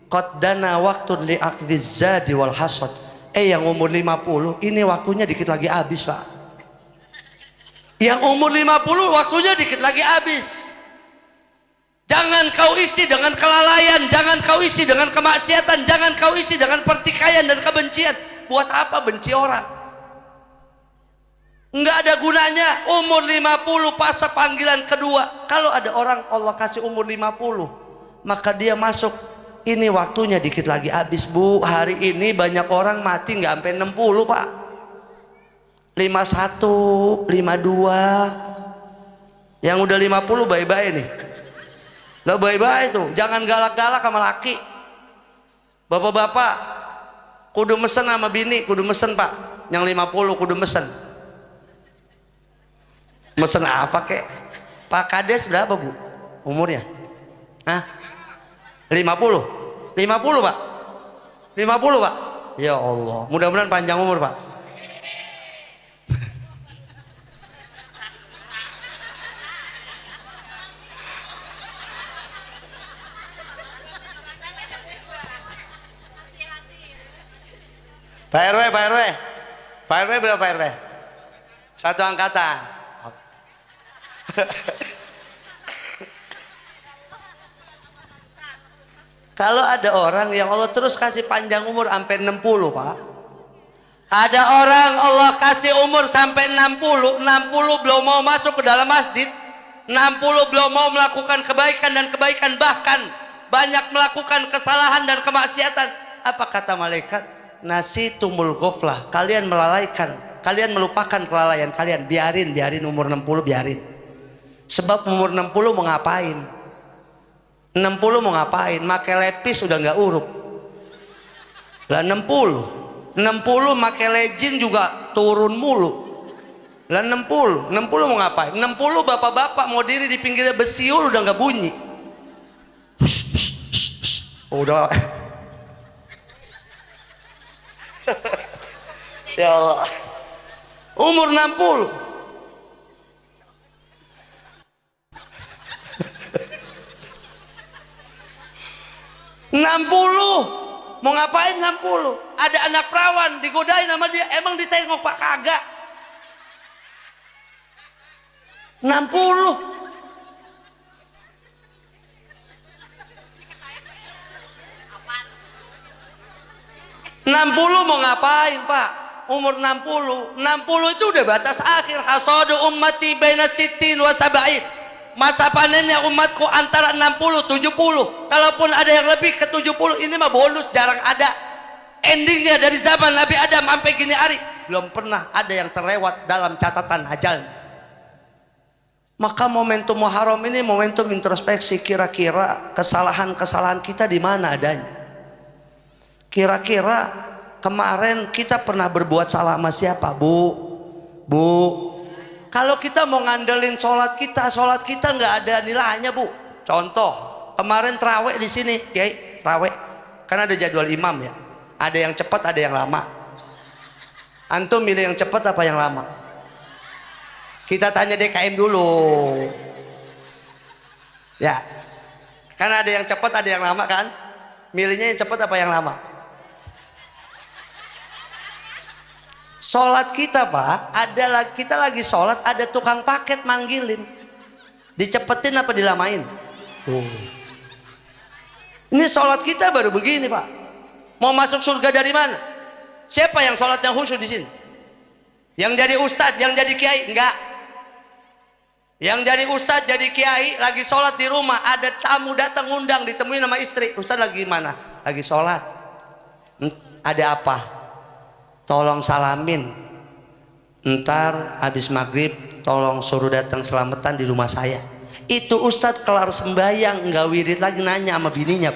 S1: qad dana waqtun li aqdiz zadi wal hasad. Yang umur 50 ini waktunya dikit lagi habis pak. Yang umur 50 waktunya dikit lagi habis. Jangan kau isi dengan kelalaian, jangan kau isi dengan kemaksiatan, jangan kau isi dengan pertikaian dan kebencian. Buat apa benci orang? Enggak ada gunanya. Umur 50 pas panggilan kedua. Kalau ada orang Allah kasih umur 50, maka dia masuk, ini waktunya dikit lagi habis bu. Hari ini banyak orang mati nggak sampai 60 pak, 51, 52. Yang udah 50 bye-bye nih. Lo bye-bye tuh, jangan galak-galak sama laki. Bapak-bapak kudu mesen sama bini, kudu mesen pak. Yang 50 kudu mesen. Mesen apa kek? Pak Kades berapa bu umurnya? Hah? 50? 50 pak? 50 pak? Ya Allah, mudah-mudahan panjang umur pak. Pak RW berapa Pak RW? Satu angkatan. Kalau ada orang yang Allah terus kasih panjang umur sampai 60 pak, ada orang Allah kasih umur sampai 60 belum mau masuk ke dalam masjid, 60 belum mau melakukan kebaikan dan kebaikan, bahkan banyak melakukan kesalahan dan kemaksiatan. Apa kata malaikat? Nasitumul ghaflah, kalian melalaikan, kalian melupakan kelalaian kalian, biarin umur 60 biarin. Sebab umur 60 mau ngapain? 60 mau ngapain? Make lepis udah nggak urup. Lah 60 make legging juga turun mulu. Lah 60 mau ngapain? 60 bapak-bapak mau diri di pinggirnya besiul udah nggak bunyi. Udah. Ya Allah. Umur 60. 60 mau ngapain 60? Ada anak perawan digodain sama dia, emang ditengok Pak? Kagak. 60 mau ngapain Pak? Umur 60 itu udah batas akhir. Hasadu ummati baina sittin wa sab'in. Masa panennya umatku antara 60 70. Kalaupun ada yang lebih ke 70, ini mah bonus, jarang ada. Endingnya dari zaman Nabi Adam sampai gini hari belum pernah ada yang terlewat dalam catatan ajal. Maka momentum Muharram ini momentum introspeksi, kira-kira kesalahan-kesalahan kita di mana adanya. Kira-kira kemarin kita pernah berbuat salah sama siapa, Bu? Kalau kita mau ngandelin sholat kita nggak ada nilainya, Bu. Contoh, kemarin terawih di sini, Kiai, terawih. Kan ada jadwal imam ya. Ada yang cepat, ada yang lama. Antum milih yang cepat apa yang lama? Kita tanya DKM dulu. Ya. Kan ada yang cepat, ada yang lama kan? Milihnya yang cepat apa yang lama? Sholat kita Pak, kita lagi sholat, ada tukang paket manggilin. Dicepetin apa dilamain? Ini sholat kita baru begini Pak. Mau masuk surga dari mana? Siapa yang sholat yang khusyuk di sini? Yang jadi ustadz, yang jadi kiai? Enggak. Yang jadi ustadz, jadi kiai, lagi sholat di rumah, ada tamu datang ngundang, ditemuin sama istri. Ustadz lagi mana? Lagi sholat. Ada apa? Tolong salamin, ntar habis maghrib tolong suruh datang selamatan di rumah saya. Itu ustadz kelar sembahyang nggak wirid lagi, nanya sama bininya,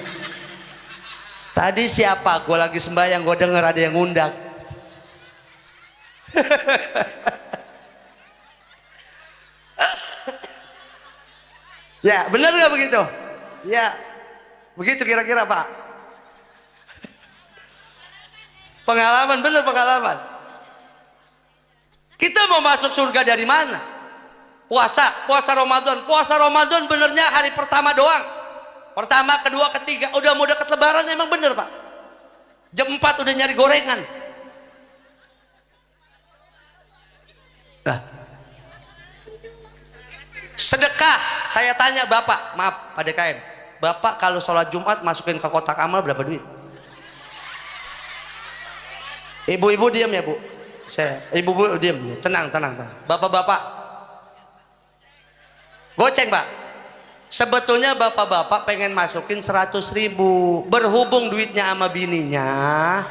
S1: tadi siapa? Gue lagi sembahyang, gue denger ada yang ngundang. Ya bener nggak begitu? Ya begitu kira-kira Pak. Pengalaman, bener pengalaman. Kita mau masuk surga dari mana? Puasa Ramadan benernya hari pertama doang. Pertama, kedua, ketiga, udah mau deket lebaran emang bener Pak. Jam 4 udah nyari gorengan. Nah. Sedekah, saya tanya Bapak, maaf Pak DKM, Bapak kalau sholat Jumat masukin ke kotak amal berapa duit? Ibu-ibu diam ya Bu. Ibu-ibu diam, tenang. Bapak-bapak, goceng Pak. Sebetulnya bapak-bapak pengen masukin 100.000, berhubung duitnya sama bininya.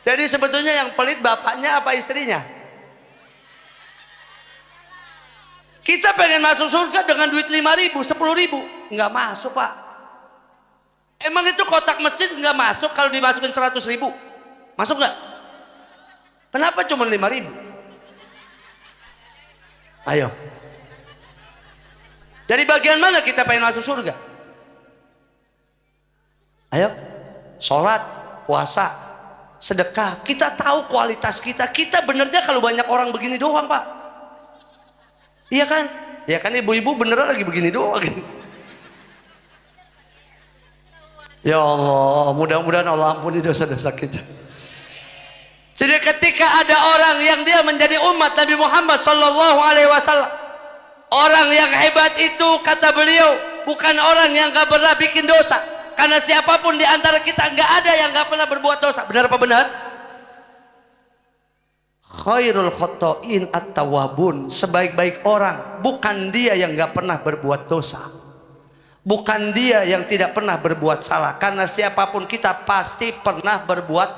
S1: Jadi sebetulnya yang pelit bapaknya apa istrinya? Kita pengen masuk surga dengan duit 5.000, 10.000, nggak masuk Pak. Emang itu kotak masjid nggak masuk kalau dimasukin 100.000? Masuk nggak? Kenapa cuma 5.000? Ayo. Dari bagian mana kita pengen masuk surga? Ayo. Sholat, puasa, sedekah. Kita tahu kualitas kita. Kita benernya kalau banyak orang begini doang Pak. Iya kan? Ya kan ibu-ibu beneran lagi begini doang. Ya Allah, mudah-mudahan Allah ampuni dosa-dosa kita. Jadi ketika ada orang yang dia menjadi umat Nabi Muhammad sallallahu alaihi wasallam, orang yang hebat itu kata beliau bukan orang yang gak pernah bikin dosa, karena siapapun di antara kita gak ada yang gak pernah berbuat dosa. Benar apa benar? Khairul khotoin at-tawwabun, sebaik-baik orang bukan dia yang gak pernah berbuat dosa, bukan dia yang tidak pernah berbuat salah, karena siapapun kita pasti pernah berbuat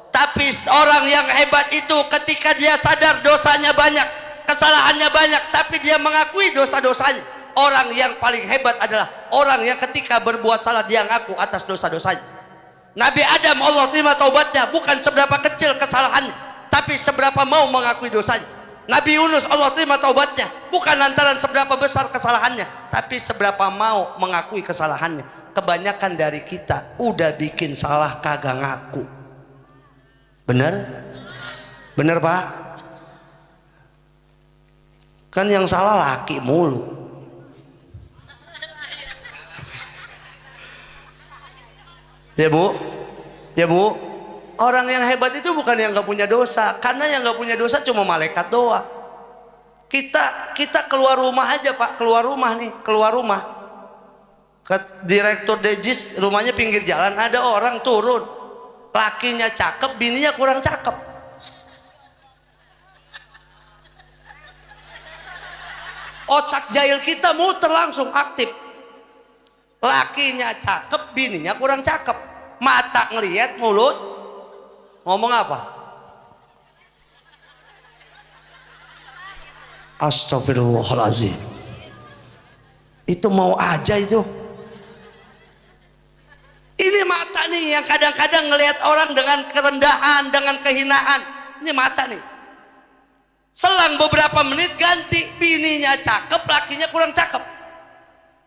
S1: Tapi orang yang hebat itu ketika dia sadar dosanya banyak, kesalahannya banyak, tapi dia mengakui dosa-dosanya. Orang yang paling hebat adalah orang yang ketika berbuat salah dia ngaku atas dosa-dosanya. Nabi Adam Allah terima taubatnya, bukan seberapa kecil kesalahannya, tapi seberapa mau mengakui dosanya. Nabi Yunus Allah terima taubatnya, bukan lantaran seberapa besar kesalahannya, tapi seberapa mau mengakui kesalahannya. Kebanyakan dari kita udah bikin salah kagak ngaku. Bener? Bener Pak? Kan yang salah laki mulu. Ya Bu, ya Bu, orang yang hebat itu bukan yang gak punya dosa, karena yang gak punya dosa cuma malaikat doang. Kita keluar rumah aja Pak, keluar rumah nih, keluar rumah. Ke Direktur Dejis, rumahnya pinggir jalan, ada orang turun, lakinya cakep, bininya kurang cakep. Otak jahil kita muter langsung aktif. Lakinya cakep, bininya kurang cakep. Mata ngelihat, mulut ngomong apa? Astagfirullahaladzim. Itu mau aja itu. Ini mata nih yang kadang-kadang ngelihat orang dengan kerendahan, dengan kehinaan. Ini mata nih. Selang beberapa menit ganti, bininya cakep, lakinya kurang cakep.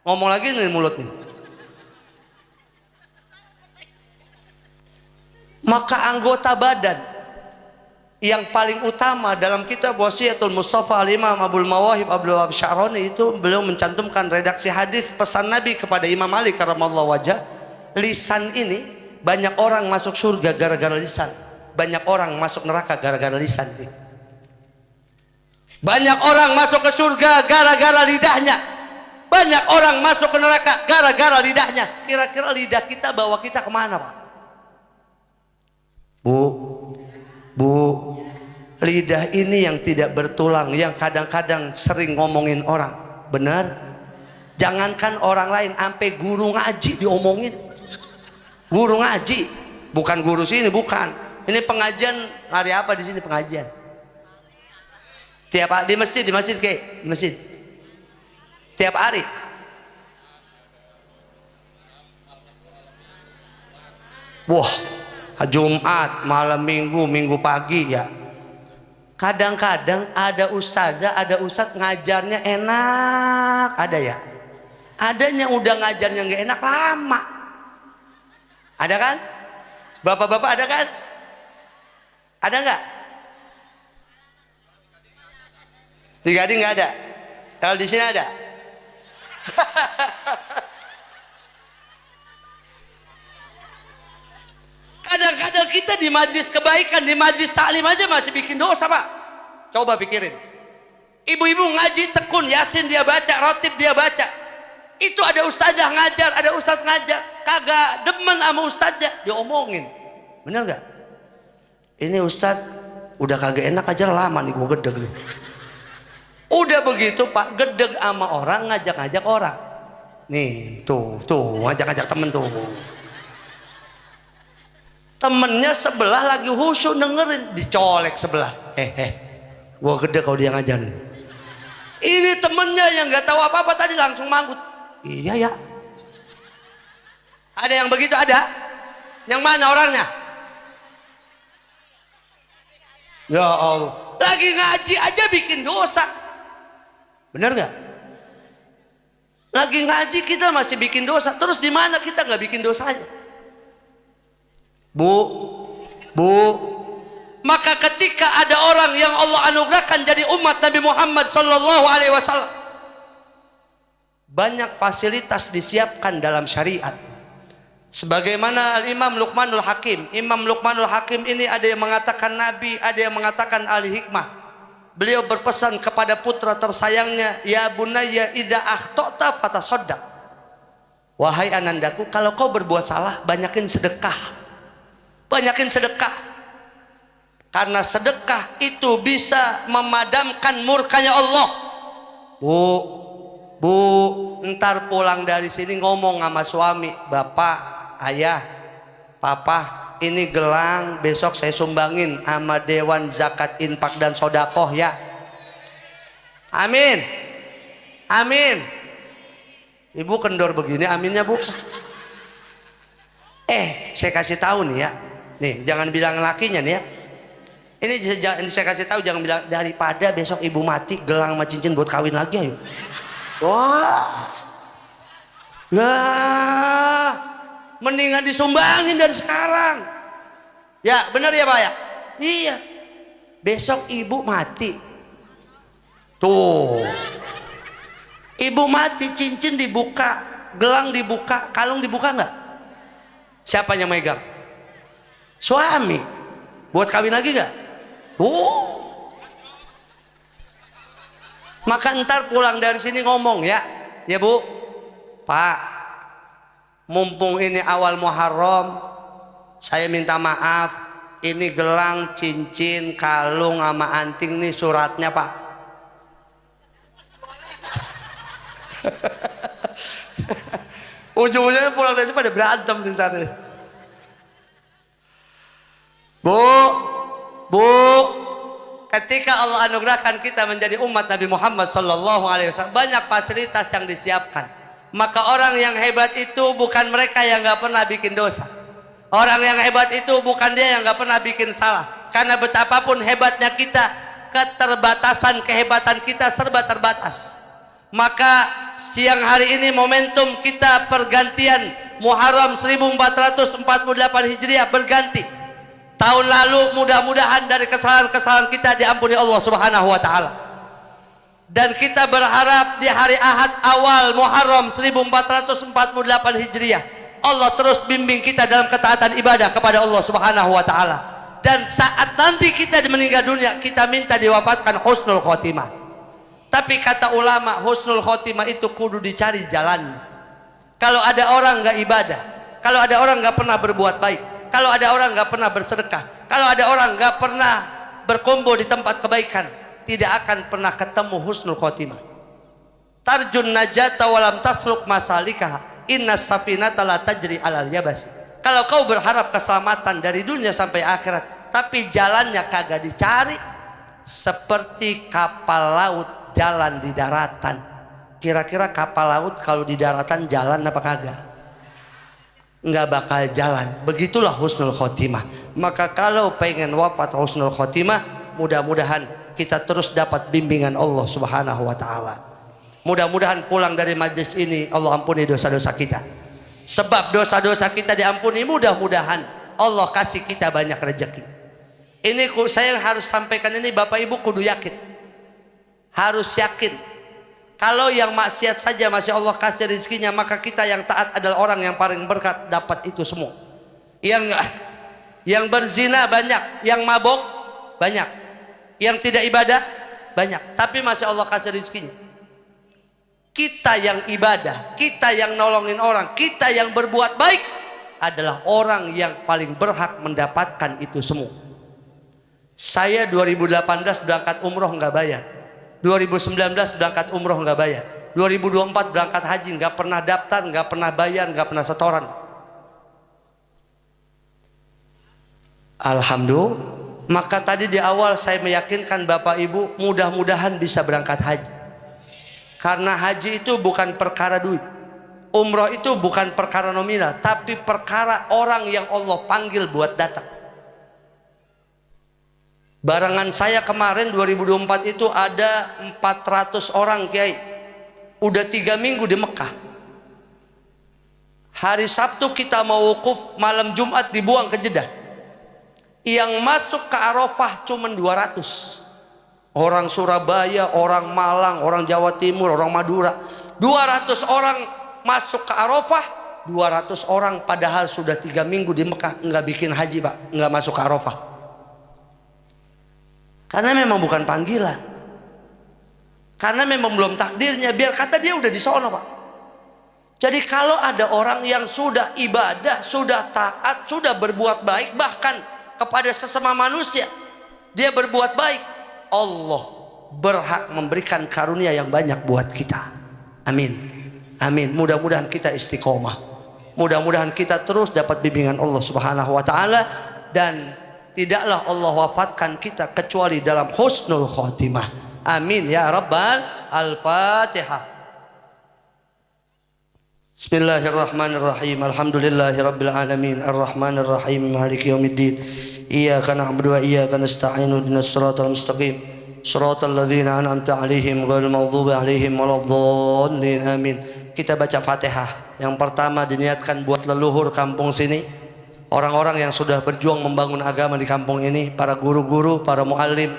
S1: Ngomong lagi nih mulut nih. Maka anggota badan yang paling utama dalam kitab Wasiyatul Mustafa Al-Imam Abdul Mawahib Abdul Wahab Sya'rani itu beliau mencantumkan redaksi hadis pesan Nabi kepada Imam Ali karramallahu wajah. Lisan ini banyak orang masuk surga gara-gara lisan, banyak orang masuk neraka gara-gara lisan. Banyak orang masuk ke surga gara-gara lidahnya, banyak orang masuk ke neraka gara-gara lidahnya. Kira-kira lidah kita bawa kita kemana Pak? Bu, lidah ini yang tidak bertulang, yang kadang-kadang sering ngomongin orang. Benar? Jangankan orang lain, sampai guru ngaji diomongin. Guru ngaji, bukan guru sini, bukan. Ini pengajian hari apa di sini pengajian? Tiap hari di masjid ke? Di masjid. Tiap hari. Wah. Jumat, malam minggu, minggu pagi ya. Kadang-kadang ada ustazah, ada ustadz ngajarnya enak, ada ya. Adanya udah ngajarnya nggak enak lama. Ada kan? Bapak-bapak ada kan? Ada nggak? Di Gading nggak ada. Kalau di sini ada. Kadang-kadang kita di majlis kebaikan, di majlis taklim aja masih bikin dosa Pak. Coba pikirin. Ibu-ibu ngaji tekun, Yasin dia baca, rotib dia baca. Itu ada ustazah ngajar, ada ustadz ngajar, kagak demen sama ustazah, diomongin. Bener gak? Ini ustadz udah kagak enak aja lama nih gua gedeg nih. Udah begitu Pak, gedeg sama orang, ngajak-ngajak orang. Nih, tuh, ngajak-ngajak temen tuh. Temennya sebelah lagi khusyuk dengerin, dicolek sebelah. Gua gede kalau dia ngajarin. Ini temennya yang nggak tahu apa-apa tadi langsung manggut. Iya ya. Ada yang begitu ada? Yang mana orangnya? Ya Allah. Lagi ngaji aja bikin dosa. Bener nggak? Lagi ngaji kita masih bikin dosa. Terus di mana kita nggak bikin dosanya? Bu, maka ketika ada orang yang Allah anugerahkan jadi umat Nabi Muhammad sallallahu alaihi wasallam, banyak fasilitas disiapkan dalam syariat. Sebagaimana Imam Luqmanul Hakim. Imam Luqmanul Hakim ini ada yang mengatakan nabi, ada yang mengatakan ahli hikmah. Beliau berpesan kepada putra tersayangnya, ya bunayya idza akhtata fatasaddaq. Wahai anandaku, kalau kau berbuat salah, banyakin sedekah. Banyakin sedekah, karena sedekah itu bisa memadamkan murkanya Allah. Bu, ntar pulang dari sini ngomong sama suami, bapak, ayah, papa, ini gelang besok saya sumbangin sama Dewan Zakat Infak dan Sodakoh ya. Amin. Amin. Ibu kendor begini aminnya bu. Saya kasih tahu nih ya. Nih jangan bilang lakinya nih ya. Ini saya kasih tahu, jangan bilang daripada besok ibu mati gelang sama cincin buat kawin lagi ayo. Wah. Nah, mendingan disumbangin dari sekarang. Ya, benar ya, Pak ya? Iya. Besok ibu mati. Tuh. Ibu mati, cincin dibuka, gelang dibuka, kalung dibuka enggak? Siapa yang megang? Suami. Buat kawin lagi enggak? Maka ntar pulang dari sini ngomong ya bu, Pak, mumpung ini awal Muharram, saya minta maaf, ini gelang, cincin, kalung sama anting nih suratnya Pak. Ujung-ujungnya pulang dari sini pada berantem ntar nih. Bu, ketika Allah anugerahkan kita menjadi umat Nabi Muhammad SAW, banyak fasilitas yang disiapkan. Maka orang yang hebat itu bukan mereka yang gak pernah bikin dosa. Orang yang hebat itu bukan dia yang gak pernah bikin salah. Karena betapapun hebatnya kita, keterbatasan kehebatan kita serba terbatas. Maka siang hari ini momentum kita pergantian Muharram 1448 Hijriah berganti. Tahun lalu mudah-mudahan dari kesalahan-kesalahan kita diampuni Allah Subhanahu wa taala. Dan kita berharap di hari Ahad awal Muharram 1448 Hijriah Allah terus bimbing kita dalam ketaatan ibadah kepada Allah Subhanahu wa taala. Dan saat nanti kita meninggal dunia, kita minta diwafatkan husnul khotimah. Tapi kata ulama, husnul khotimah itu kudu dicari jalannya. Kalau ada orang nggak ibadah, kalau ada orang nggak pernah berbuat baik, kalau ada orang nggak pernah bersedekah, kalau ada orang nggak pernah berkumpul di tempat kebaikan, tidak akan pernah ketemu husnul khotimah. Tarjun najata walam tasluk masalikah, inna safinata la tajri alal yabas. Kalau kau berharap keselamatan dari dunia sampai akhirat, tapi jalannya kagak dicari, seperti kapal laut jalan di daratan. Kira-kira kapal laut kalau di daratan jalan apa kagak? Nggak bakal jalan. Begitulah husnul khotimah. Maka kalau pengen wafat husnul khotimah, mudah-mudahan kita terus dapat bimbingan Allah Subhanahu wa taala. Mudah-mudahan pulang dari majlis ini Allah ampuni dosa-dosa kita. Sebab dosa-dosa kita diampuni, mudah-mudahan Allah kasih kita banyak rezeki. Ini saya harus sampaikan ini, Bapak Ibu kudu yakin. Harus yakin. Kalau yang maksiat saja masih Allah kasih rezekinya, maka kita yang taat adalah orang yang paling berkat dapat itu semua. Yang berzina banyak, yang mabok banyak, yang tidak ibadah banyak, tapi masih Allah kasih rezekinya. Kita yang ibadah, kita yang nolongin orang, kita yang berbuat baik adalah orang yang paling berhak mendapatkan itu semua. Saya 2018 berangkat umroh nggak bayar, 2019 berangkat umroh nggak bayar, 2024 berangkat haji nggak pernah daftar, nggak pernah bayar, nggak pernah setoran. Alhamdulillah. Maka tadi di awal saya meyakinkan Bapak Ibu mudah-mudahan bisa berangkat haji. Karena haji itu bukan perkara duit, umroh itu bukan perkara nominal, tapi perkara orang yang Allah panggil buat datang. Barengan saya kemarin 2024 itu ada 400 orang kiai. Udah 3 minggu di Mekah. Hari Sabtu kita mau wukuf, malam Jumat dibuang ke Jeddah. Yang masuk ke Arafah cuma 200. Orang Surabaya, orang Malang, orang Jawa Timur, orang Madura. 200 orang masuk ke Arafah, 200 orang padahal sudah 3 minggu di Mekah nggak bikin haji Pak, nggak masuk ke Arafah. Karena memang bukan panggilan, karena memang belum takdirnya. Biar kata dia udah di sono Pak. Jadi kalau ada orang yang sudah ibadah, sudah taat, sudah berbuat baik, bahkan kepada sesama manusia dia berbuat baik, Allah berhak memberikan karunia yang banyak buat kita. Amin, amin. Mudah-mudahan kita istiqomah. Mudah-mudahan kita terus dapat bimbingan Allah Subhanahu wa taala, dan tidaklah Allah wafatkan kita kecuali dalam husnul khotimah. Amin ya rabbal al-Fatihah. Bismillahirrahmanirrahim. Alhamdulillahirabbil alamin arrahmanir rahim maliki yaumiddin. Iyyaka na'budu wa iyyaka nasta'in ihdinas siratal mustaqim siratal ladzina an'amta 'alaihim ghairil maghdubi 'alaihim waladdallin. Amin. Kita baca Fatihah. Yang pertama diniatkan buat leluhur kampung sini, orang-orang yang sudah berjuang membangun agama di kampung ini, para guru-guru, para muallim,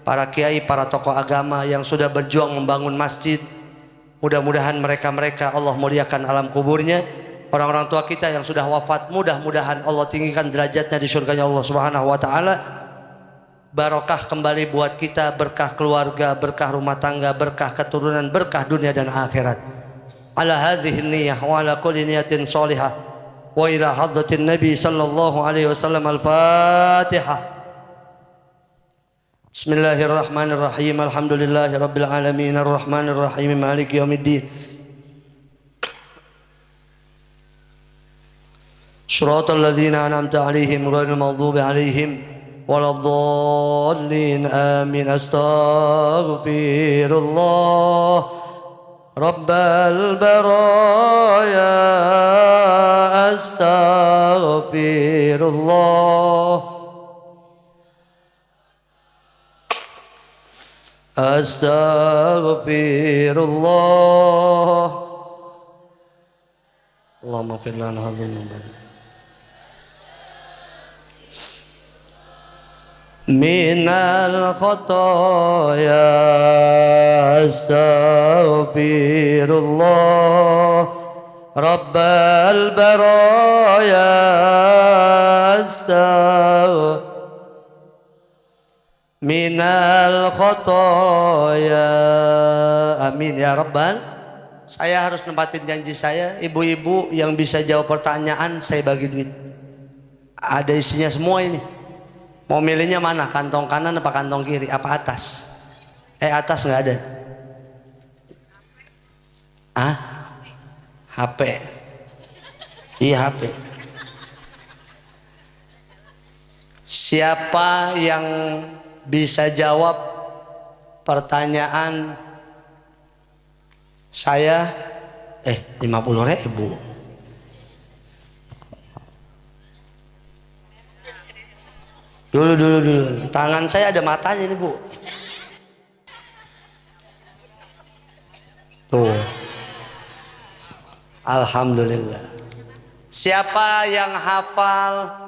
S1: para kiai, para tokoh agama yang sudah berjuang membangun masjid. Mudah-mudahan mereka Allah muliakan alam kuburnya. Orang-orang tua kita yang sudah wafat, mudah-mudahan Allah tinggikan derajatnya di surganya Allah Subhanahu wa taala. Barokah kembali buat kita, berkah keluarga, berkah rumah tangga, berkah keturunan, berkah dunia dan akhirat. Ala hadhihi niyyah wa ala kulli niyatin shalihah wa ila hadratin nabi sallallahu alaihi wasallam. Al-Fatihah. Bismillahirrahmanirrahim. Alhamdulillahirabbil alamin arrahmanir rahim maliki yaumiddin. Shiratal ladzina an'amta 'alaihim ghairil maghdubi 'alaihim waladdallin. Amin. Astaghfirullah Rabbal baraya. Astaghfirullah Astaghfirullah. Allahumma ighfir lana dzunubana minal khotoya. Astaghfirullah Rabbal baraya. Astaghfirullah minal khotoya. Amin ya rabbal. Saya harus nempatin janji saya. Ibu-ibu yang bisa jawab pertanyaan saya bagi duit. Ada isinya semua ini. Mau milihnya mana? Kantong kanan apa kantong kiri? Apa atas? Atas nggak ada. HP. Iya HP. Siapa yang bisa jawab pertanyaan saya 50.000. Dulu tangan saya ada matanya nih Bu. Tuh. Alhamdulillah. Siapa yang hafal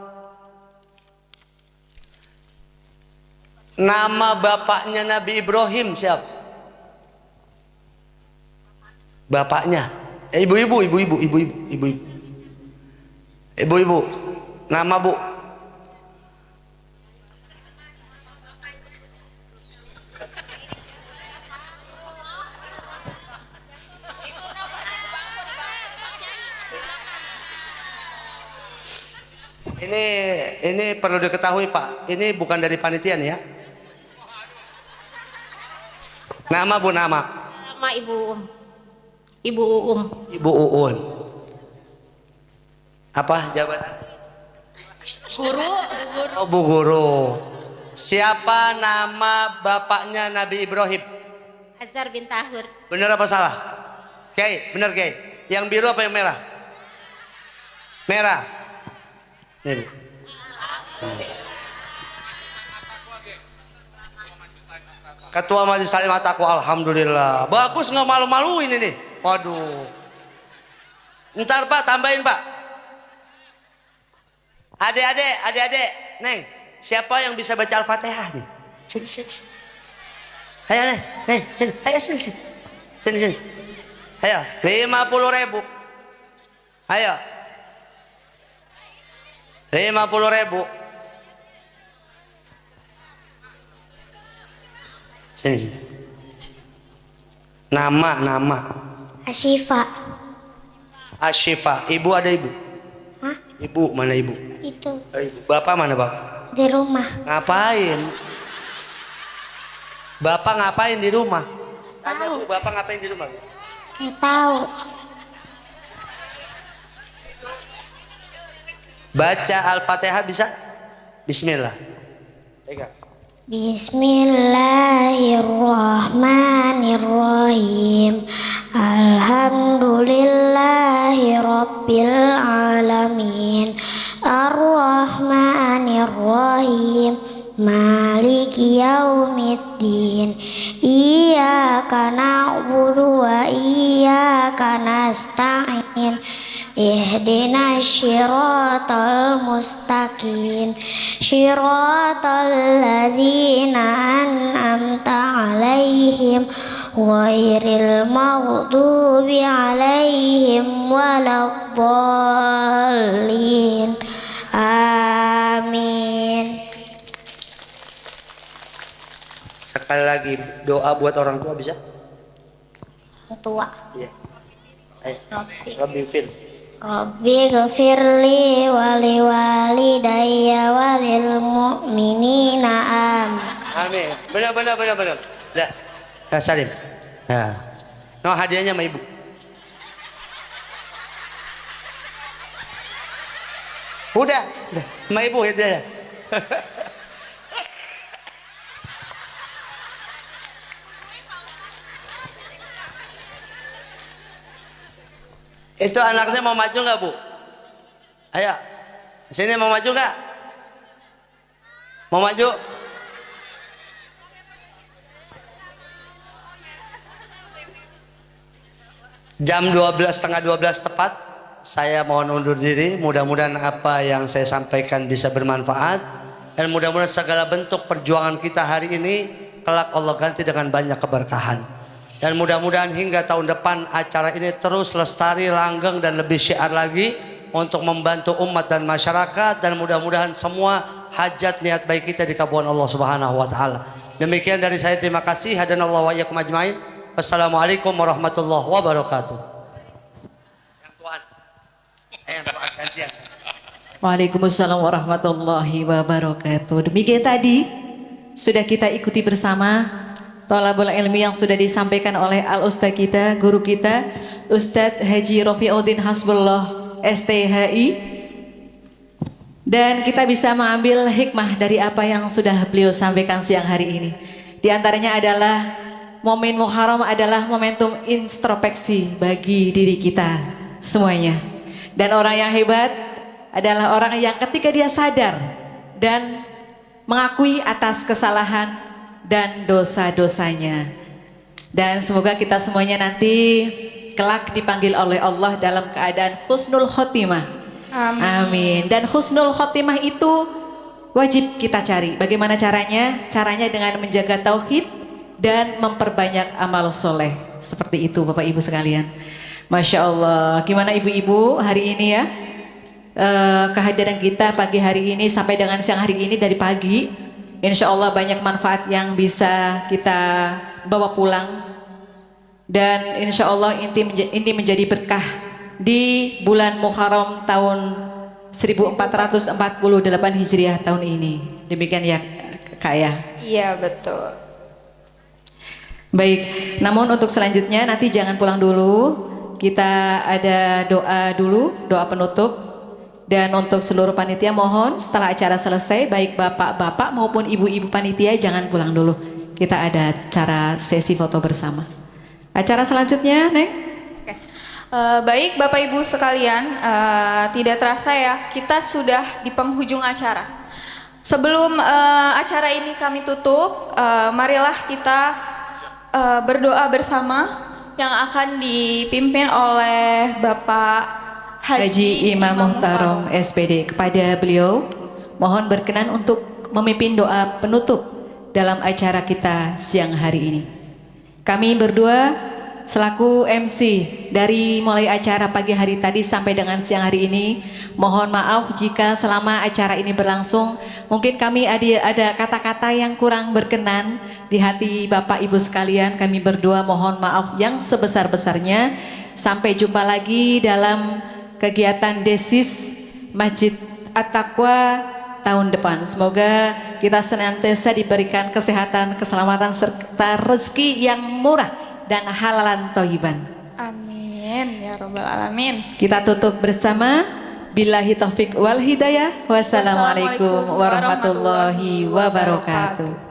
S1: nama bapaknya Nabi Ibrahim? Siapa? Bapaknya. Ibu-ibu. Nama Bu. Ini perlu diketahui Pak. Ini bukan dari panitia nih ya. Nama Bu, nama.
S2: Nama Ibu Uum.
S1: Ibu Uun. Apa jabatan?
S2: Guru.
S1: Oh, Bu Guru. Siapa nama bapaknya Nabi Ibrahim?
S2: Azhar bin Tahur.
S1: Benar apa salah? Kiai, benar Kiai. Yang biru apa yang merah? Merah. Nih Bu. Ketua Majelis Taklim At-Taqwa. Alhamdulillah. Bagus, nggak malu-maluin ini. Waduh. Ntar Pak, tambahin Pak. Adik-adik, Neng. Siapa yang bisa baca Al-Fatihah nih? Sini. Ayo Neng, sini. Ayo sini. Ayo, 50.000. Ayo. 50.000. Sini. Nama.
S2: Asyifa.
S1: Ibu ada ibu?
S2: Hah?
S1: Ibu mana ibu?
S2: Itu.
S1: Ibu. Bapak mana bapak?
S2: Di rumah.
S1: Ngapain? Bapak ngapain di rumah? Tanya
S2: Tahu.
S1: Bu, bapak ngapain di rumah?
S2: Nggak tahu.
S1: Baca Al-Fatihah bisa? Bismillah. Pegang.
S2: Bismillahirrahmanirrahim. Alhamdulillahi rabbil alamin. Ar-Rahmanir-Rahim. Maliki yaumiddin. Iyyaka na'budu wa iyyaka nasta'in. Ihdinas syiratal mustaqim. Syiratal ladzina an'amta 'alaihim ghairil maghdubi 'alaihim waladdallin. Amin.
S1: Sekali lagi doa buat orang tua bisa?
S2: Tua.
S1: Iya. Ayo.
S2: Rabbi.
S1: Rabbi fil.
S2: Rabbi ghafirli wali walidayya walil mu'minina amin.
S1: Amin. Benar. Sudah. Ya, Salim. Ya. No, hadiahnya sama ibu. Udah. Sama ibu hadiahnya. Itu anaknya mau maju nggak, Bu? Ayo, sini mau maju nggak? Mau maju? Jam 12, setengah 12 tepat. Saya mohon undur diri. Mudah-mudahan apa yang saya sampaikan bisa bermanfaat, dan mudah-mudahan segala bentuk perjuangan kita hari ini kelak Allah ganti dengan banyak keberkahan. Dan mudah-mudahan hingga tahun depan acara ini terus lestari, langgeng, dan lebih syiar lagi untuk membantu umat dan masyarakat. Dan mudah-mudahan semua hajat niat baik kita dikabulkan Allah Subhanahu wa taala. Demikian dari saya, terima kasih. Hadanallahu wa iyyakum ajmain. Wassalamualaikum warahmatullahi wabarakatuh. Yang tuan. Yang tuan gantian.
S3: Waalaikumsalam warahmatullahi wabarakatuh. Demikian tadi sudah kita ikuti bersama thalabul ilmi yang sudah disampaikan oleh al-ustaz kita, guru kita, Ustadz Haji Rofiuddin Hasbullah STHI. Dan kita bisa mengambil hikmah dari apa yang sudah beliau sampaikan siang hari ini. Di antaranya adalah momen Muharram adalah momentum introspeksi bagi diri kita semuanya. Dan orang yang hebat adalah orang yang ketika dia sadar dan mengakui atas kesalahan dan dosa-dosanya. Dan semoga kita semuanya nanti kelak dipanggil oleh Allah dalam keadaan husnul khotimah.
S2: Amin.
S3: Amin. Dan husnul khotimah itu wajib kita cari. Bagaimana caranya? Caranya dengan menjaga tauhid dan memperbanyak amal soleh. Seperti itu Bapak Ibu sekalian. Masya Allah. Gimana ibu-ibu hari ini ya? Kehadiran kita pagi hari ini sampai dengan siang hari ini dari pagi. Insya Allah banyak manfaat yang bisa kita bawa pulang. Dan insya Allah ini menjadi berkah di bulan Muharram tahun 1448 Hijriah tahun ini. Demikian ya Kak ya?
S4: Iya betul.
S3: Baik, namun untuk selanjutnya nanti jangan pulang dulu. Kita ada doa dulu, doa penutup. Dan untuk seluruh panitia mohon setelah acara selesai, baik bapak-bapak maupun ibu-ibu panitia jangan pulang dulu. Kita ada cara sesi foto bersama. Acara selanjutnya, Neng.
S4: Oke. Baik Bapak Ibu sekalian, tidak terasa ya kita sudah di penghujung acara. Sebelum acara ini kami tutup, marilah kita berdoa bersama yang akan dipimpin oleh Bapak
S3: Haji Imam Muhtarom SPD. Kepada beliau mohon berkenan untuk memimpin doa penutup dalam acara kita siang hari ini. Kami berdua selaku MC dari mulai acara pagi hari tadi sampai dengan siang hari ini, mohon maaf jika selama acara ini berlangsung mungkin kami ada kata-kata yang kurang berkenan di hati Bapak Ibu sekalian. Kami berdua mohon maaf yang sebesar-besarnya. Sampai jumpa lagi dalam kegiatan Desis Masjid At-Taqwa tahun depan. Semoga kita senantiasa diberikan kesehatan, keselamatan, serta rezeki yang murah dan halalan thayyiban.
S4: Amin ya Rabbal Alamin.
S3: Kita tutup bersama Billahi taufik wal hidayah. Wassalamualaikum warahmatullahi wabarakatuh.